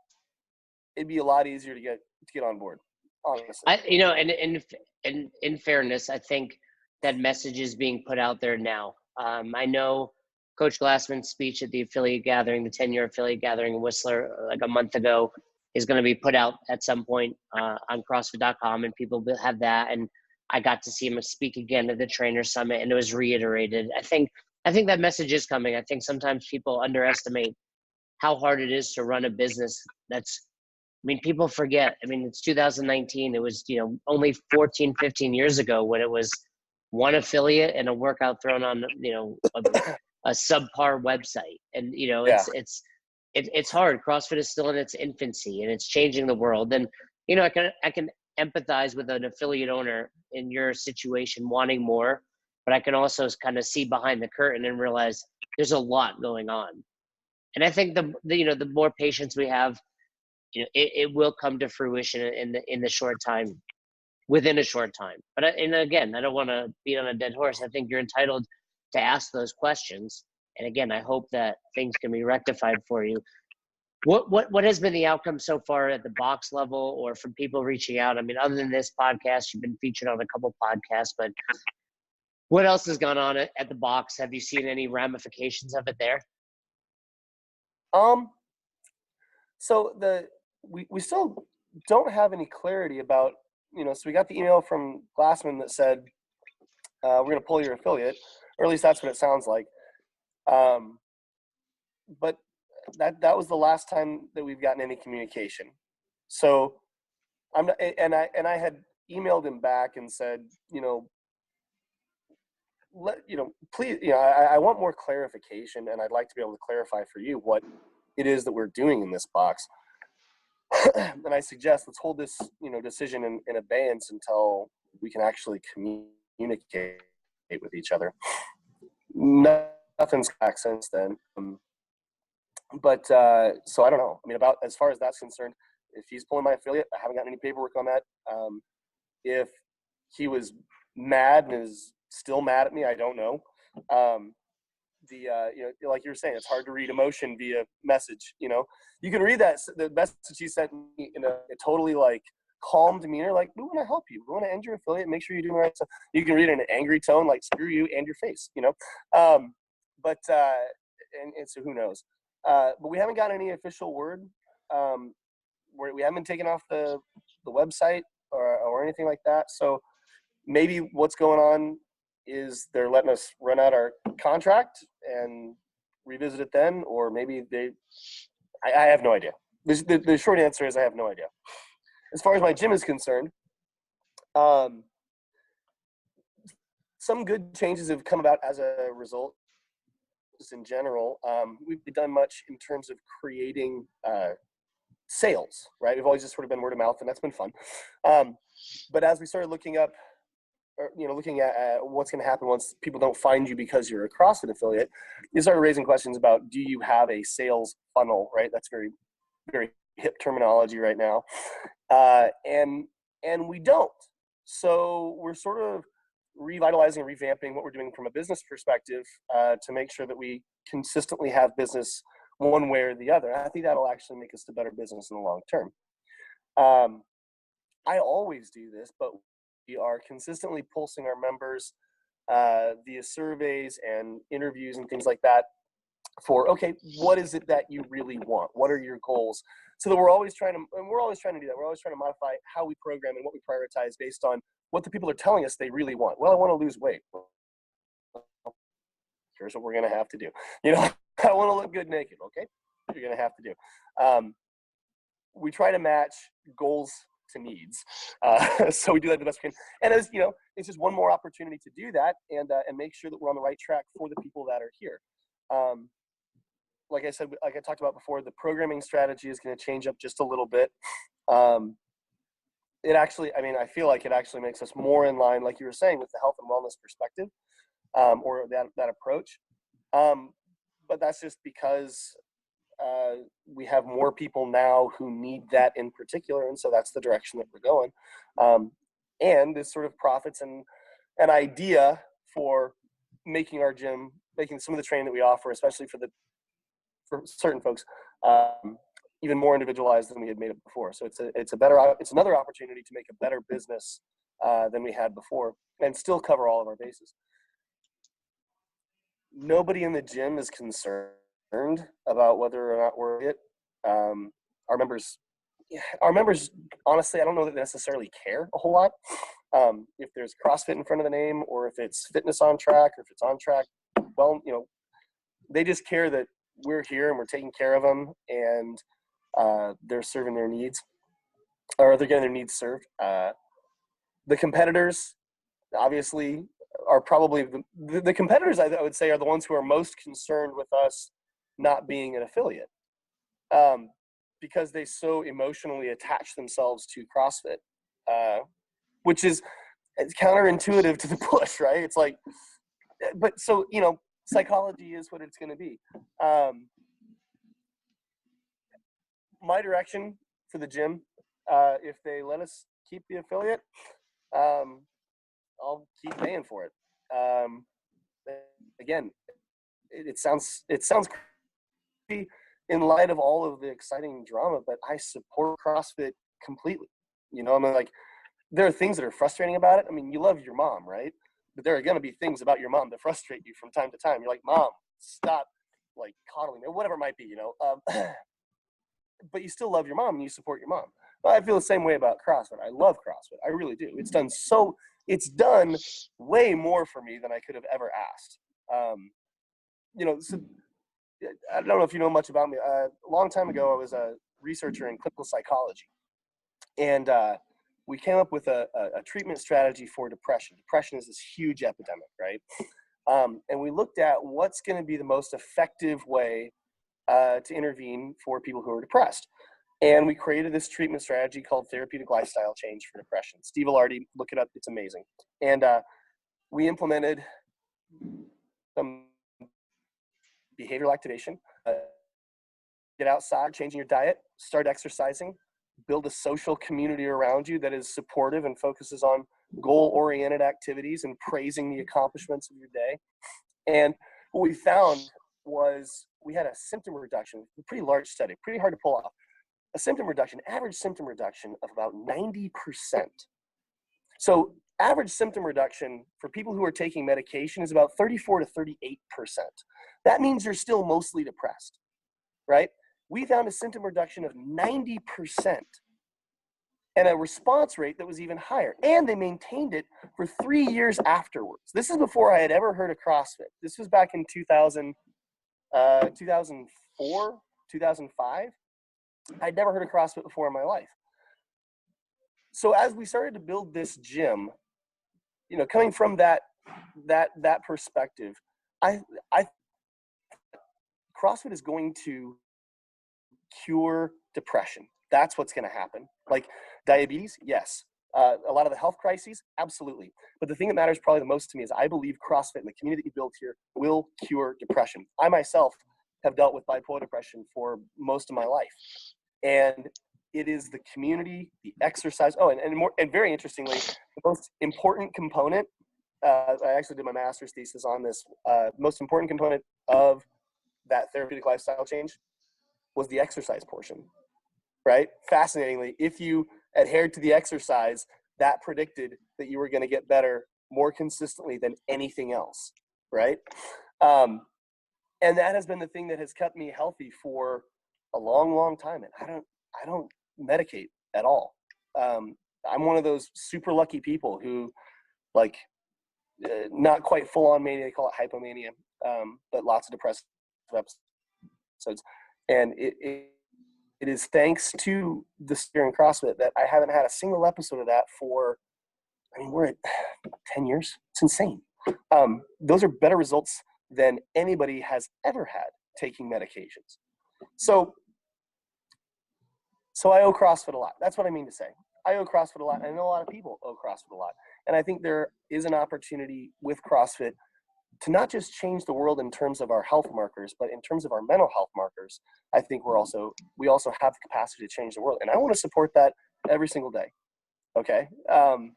it'd be a lot easier to get on board. Honestly, and in fairness, I think that message is being put out there now. I know Coach Glassman's speech at the affiliate gathering, the 10-year affiliate gathering in Whistler, like a month ago, is going to be put out at some point on CrossFit.com, and people will have that. And I got to see him speak again at the Trainer Summit, and it was reiterated. I think that message is coming. I think sometimes people underestimate how hard it is to run a business people forget. It's 2019. It was, only 14, 15 years ago when it was one affiliate and a workout thrown on, a subpar website. And, it's hard. CrossFit is still in its infancy, and it's changing the world. And, I can empathize with an affiliate owner in your situation wanting more, but I can also kind of see behind the curtain and realize there's a lot going on. And I think the more patience we have, it will come to fruition in the short time, within a short time. But again, I don't want to beat on a dead horse. I think you're entitled to ask those questions. And again, I hope that things can be rectified for you. What has been the outcome so far at the box level, or from people reaching out? Other than this podcast, you've been featured on a couple podcasts, but What else has gone on at the box? Have you seen any ramifications of it there? So we still don't have any clarity about, so we got the email from Glassman that said, we're going to pull your affiliate, or at least that's what it sounds like. But that was the last time that we've gotten any communication. So I had emailed him back and said, please, I want more clarification, and I'd like to be able to clarify for you what it is that we're doing in this box. And I suggest let's hold this, decision in abeyance until we can actually communicate with each other. Nothing's back since then. But so I don't know. I mean, about as far as that's concerned, if he's pulling my affiliate, I haven't gotten any paperwork on that. If he was mad and is still mad at me, I don't know. Like you were saying, it's hard to read emotion via message. You can read the message he sent me in a totally like calm demeanor, like, we want to help you, we want to end your affiliate, make sure you're doing the right stuff. You can read it in an angry tone, like, screw you and your face, but so who knows. But we haven't got any official word. We haven't been taken off the website or anything like that. So maybe what's going on is they're letting us run out our contract and revisit it then, or maybe I have no idea. The short answer is I have no idea. As far as my gym is concerned, some good changes have come about as a result. Just in general, we've done much in terms of creating sales, right? We've always just sort of been word of mouth, and that's been fun. But as we started looking up, looking at what's going to happen once people don't find you because you're a CrossFit affiliate, you start raising questions about, do you have a sales funnel, right? That's very, very hip terminology right now. And we don't. So we're sort of revitalizing and revamping what we're doing from a business perspective to make sure that we consistently have business one way or the other. I think that'll actually make us a better business in the long term. I always do this, but we are consistently pulsing our members via surveys and interviews and things like that for, okay, what is it that you really want? What are your goals? So that we're always trying to do that. We're always trying to modify how we program and what we prioritize based on what the people are telling us they really want. Well, I want to lose weight. Here's what we're going to have to do. I want to look good naked. Okay, you're going to have to do. We try to match goals to needs. So we do that the best we can. And as it's just one more opportunity to do that and make sure that we're on the right track for the people that are here. Like I said, like I talked about before, the programming strategy is going to change up just a little bit. It actually, I feel like it actually makes us more in line, like you were saying, with the health and wellness perspective, or that approach. But that's just because we have more people now who need that in particular, and so that's the direction that we're going. And this sort of profits and an idea for making our gym, making some of the training that we offer, especially for certain folks, even more individualized than we had made it before. So it's another opportunity to make a better business than we had before, and still cover all of our bases. Nobody in the gym is concerned about whether or not we're it. Our members, honestly, I don't know that they necessarily care a whole lot. If there's CrossFit in front of the name, or if it's fitness on track, or if it's on track, well, they just care that we're here and we're taking care of them, and they're serving their needs, or they're getting their needs served. The competitors, obviously, are probably the competitors, I would say, are the ones who are most concerned with us not being an affiliate, because they so emotionally attach themselves to CrossFit, which is counterintuitive to the push, right? It's like, but so, psychology is what it's going to be. My direction for the gym, if they let us keep the affiliate, I'll keep paying for it. Again, it sounds crazy in light of all of the exciting drama, but I support CrossFit completely. Like, there are things that are frustrating about it. You love your mom, right? but there are going to be things about your mom that frustrate you from time to time. You're like, Mom, stop like coddling me, or whatever it might be, you know. But you still love your mom and you support your mom. Well, I feel the same way about CrossFit. I love CrossFit. I really do. It's done way more for me than I could have ever asked. You know, so I don't know if you know much about me. A long time ago, I was a researcher in clinical psychology, and we came up with a treatment strategy for depression. Depression is this huge epidemic, right? And we looked at what's going to be the most effective way to intervene for people who are depressed. And we created this treatment strategy called therapeutic lifestyle change for depression. Steve Alardi, look it up. It's amazing. And we implemented some behavioral activation, get outside, changing your diet, start exercising, build a social community around you that is supportive and focuses on goal-oriented activities and praising the accomplishments of your day. And what we found was we had a symptom reduction, a pretty large study, pretty hard to pull off. A symptom reduction, average symptom reduction of about 90%. So average symptom reduction for people who are taking medication is about 34 to 38%. That means you're still mostly depressed, right? We found a symptom reduction of 90% and a response rate that was even higher. And they maintained it for 3 years afterwards. This is before I had ever heard of CrossFit. This was back in 2004, 2005. I'd never heard of CrossFit before in my life. So as we started to build this gym, you know, coming from that perspective, I CrossFit is going to cure depression. That's what's going to happen. Like diabetes, yes. A lot of the health crises, absolutely. But the thing that matters probably the most to me is I believe CrossFit and the community that you built here will cure depression. I myself have dealt with bipolar depression for most of my life. And it is the community, the exercise. Oh, and very interestingly, the most important component, I actually did my master's thesis on this, most important component of that therapeutic lifestyle change was the exercise portion, right? Fascinatingly, if you adhered to the exercise, that predicted that you were going to get better more consistently than anything else, right? And that has been the thing that has kept me healthy for a long, long time. And I don't medicate at all. I'm one of those super lucky people who, like, not quite full on mania, they call it hypomania, but lots of depressive episodes. And it is thanks to the steering CrossFit that I haven't had a single episode of that for, I mean, we're at 10 years. It's insane. Those are better results than anybody has ever had taking medications. So I owe CrossFit a lot. That's what I mean to say. I owe CrossFit a lot. I know a lot of people owe CrossFit a lot. And I think there is an opportunity with CrossFit to not just change the world in terms of our health markers, but in terms of our mental health markers. I think we also have the capacity to change the world. And I want to support that every single day. Okay. Well,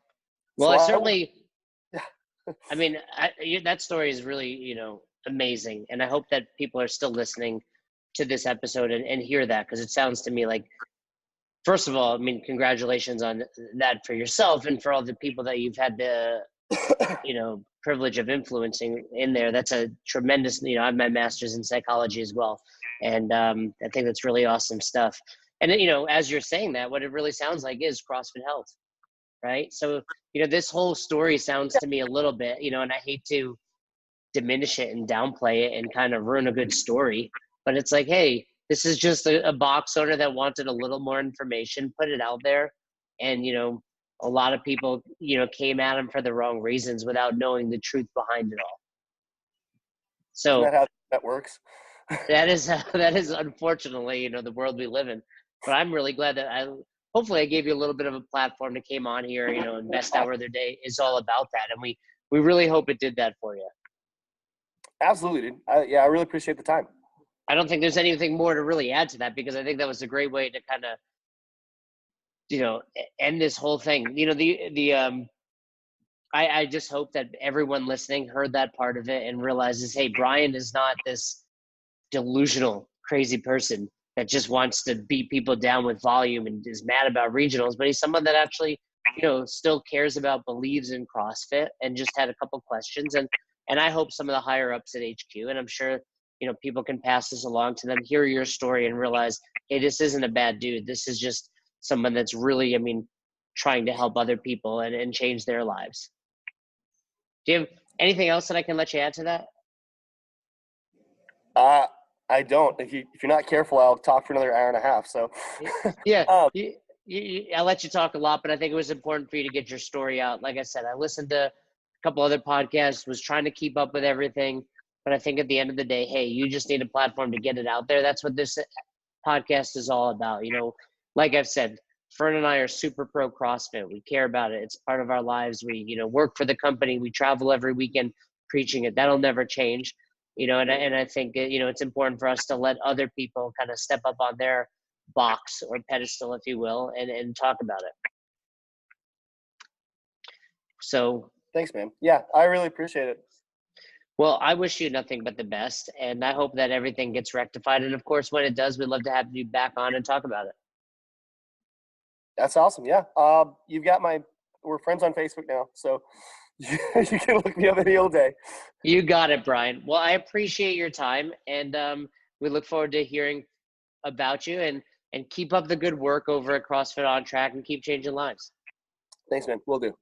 so I certainly, I mean, that story is really, you know, amazing. And I hope that people are still listening to this episode and hear that, because it sounds to me like, first of all, I mean, congratulations on that for yourself and for all the people that you've had the, you know, privilege of influencing in there. That's a tremendous, you know, I have my master's in psychology as well. And I think that's really awesome stuff. And, you know, as you're saying that, what it really sounds like is CrossFit Health, right? So, you know, this whole story sounds to me a little bit, you know, and I hate to diminish it and downplay it and kind of ruin a good story, but it's like, hey, this is just a box owner that wanted a little more information, put it out there. And, you know, a lot of people, you know, came at him for the wrong reasons without knowing the truth behind it all. So isn't that how that works? that is unfortunately, you know, the world we live in. But I'm really glad that hopefully I gave you a little bit of a platform to came on here, you know, and best hour of their day is all about that. And we really hope it did that for you. Absolutely, dude. I really appreciate the time. I don't think there's anything more to really add to that, because I think that was a great way to kind of, you know, end this whole thing. You know, I just hope that everyone listening heard that part of it and realizes, hey, Brian is not this delusional, crazy person that just wants to beat people down with volume and is mad about regionals, but he's someone that actually still cares about, believes in CrossFit, and just had a couple questions. And I hope some of the higher ups at HQ, and I'm sure, people can pass this along to them, hear your story and realize, hey, this isn't a bad dude. This is just someone that's really, trying to help other people and change their lives. Do you have anything else that I can let you add to that? I don't. If you're not careful, I'll talk for another hour and a half. So yeah, I'll let you talk a lot, but I think it was important for you to get your story out. Like I said, I listened to a couple other podcasts, was trying to keep up with everything, but I think at the end of the day, hey, you just need a platform to get it out there. That's what this podcast is all about. Like I've said, Fern and I are super pro CrossFit. We care about it. It's part of our lives. We, work for the company. We travel every weekend preaching it. That'll never change. And I think, it's important for us to let other people kind of step up on their box or pedestal, if you will, and talk about it. So thanks, man. Yeah, I really appreciate it. Well, I wish you nothing but the best, and I hope that everything gets rectified. And of course, when it does, we'd love to have you back on and talk about it. That's awesome. Yeah. You've got we're friends on Facebook now, so you can look me up any old day. You got it, Brian. Well, I appreciate your time, and we look forward to hearing about you, and keep up the good work over at CrossFit On Track, and keep changing lives. Thanks, man. Will do.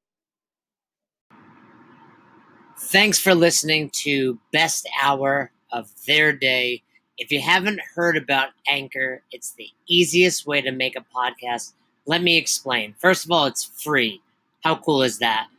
Thanks for listening to Best Hour of Their Day. If you haven't heard about Anchor, it's the easiest way to make a podcast. Let me explain. First of all, it's free. How cool is that?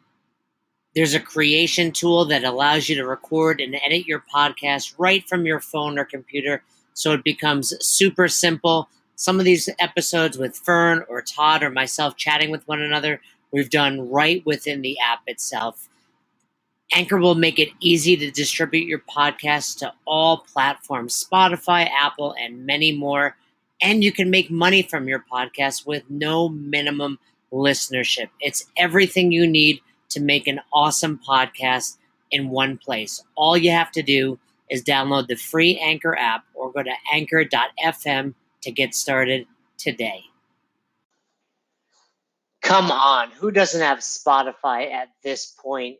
There's a creation tool that allows you to record and edit your podcast right from your phone or computer, so it becomes super simple. Some of these episodes with Fern or Todd or myself chatting with one another, we've done right within the app itself. Anchor will make it easy to distribute your podcast to all platforms, Spotify, Apple, and many more. And you can make money from your podcast with no minimum listenership. It's everything you need to make an awesome podcast in one place. All you have to do is download the free Anchor app or go to anchor.fm to get started today. Come on, who doesn't have Spotify at this point?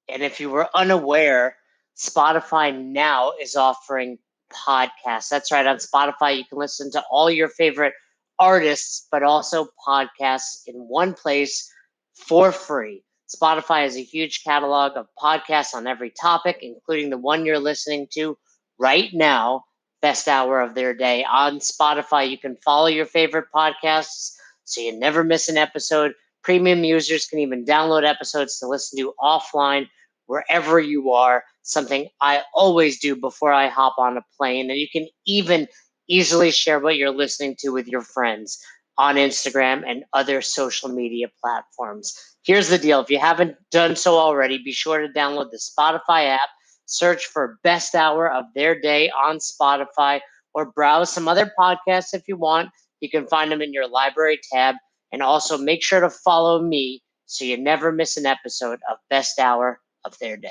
And if you were unaware, Spotify now is offering podcasts. That's right. On Spotify, you can listen to all your favorite artists, but also podcasts in one place for free. Spotify has a huge catalog of podcasts on every topic, including the one you're listening to right now, Best Hour of Their Day. On Spotify, you can follow your favorite podcasts so you never miss an episode. Premium users can even download episodes to listen to offline wherever you are, something I always do before I hop on a plane. And you can even easily share what you're listening to with your friends on Instagram and other social media platforms. Here's the deal. If you haven't done so already, be sure to download the Spotify app, search for Best Hour of Their Day on Spotify, or browse some other podcasts if you want. You can find them in your library tab. And also make sure to follow me so you never miss an episode of Best Hour of Their Day.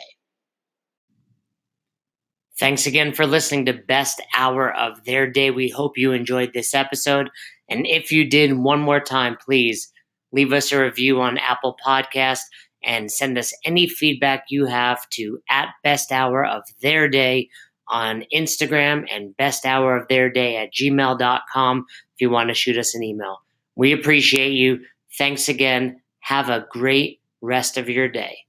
Thanks again for listening to Best Hour of Their Day. We hope you enjoyed this episode. And if you did, one more time, please leave us a review on Apple Podcast and send us any feedback you have to @besthouroftheirday on Instagram and besthouroftheirday@gmail.com if you want to shoot us an email. We appreciate you. Thanks again. Have a great rest of your day.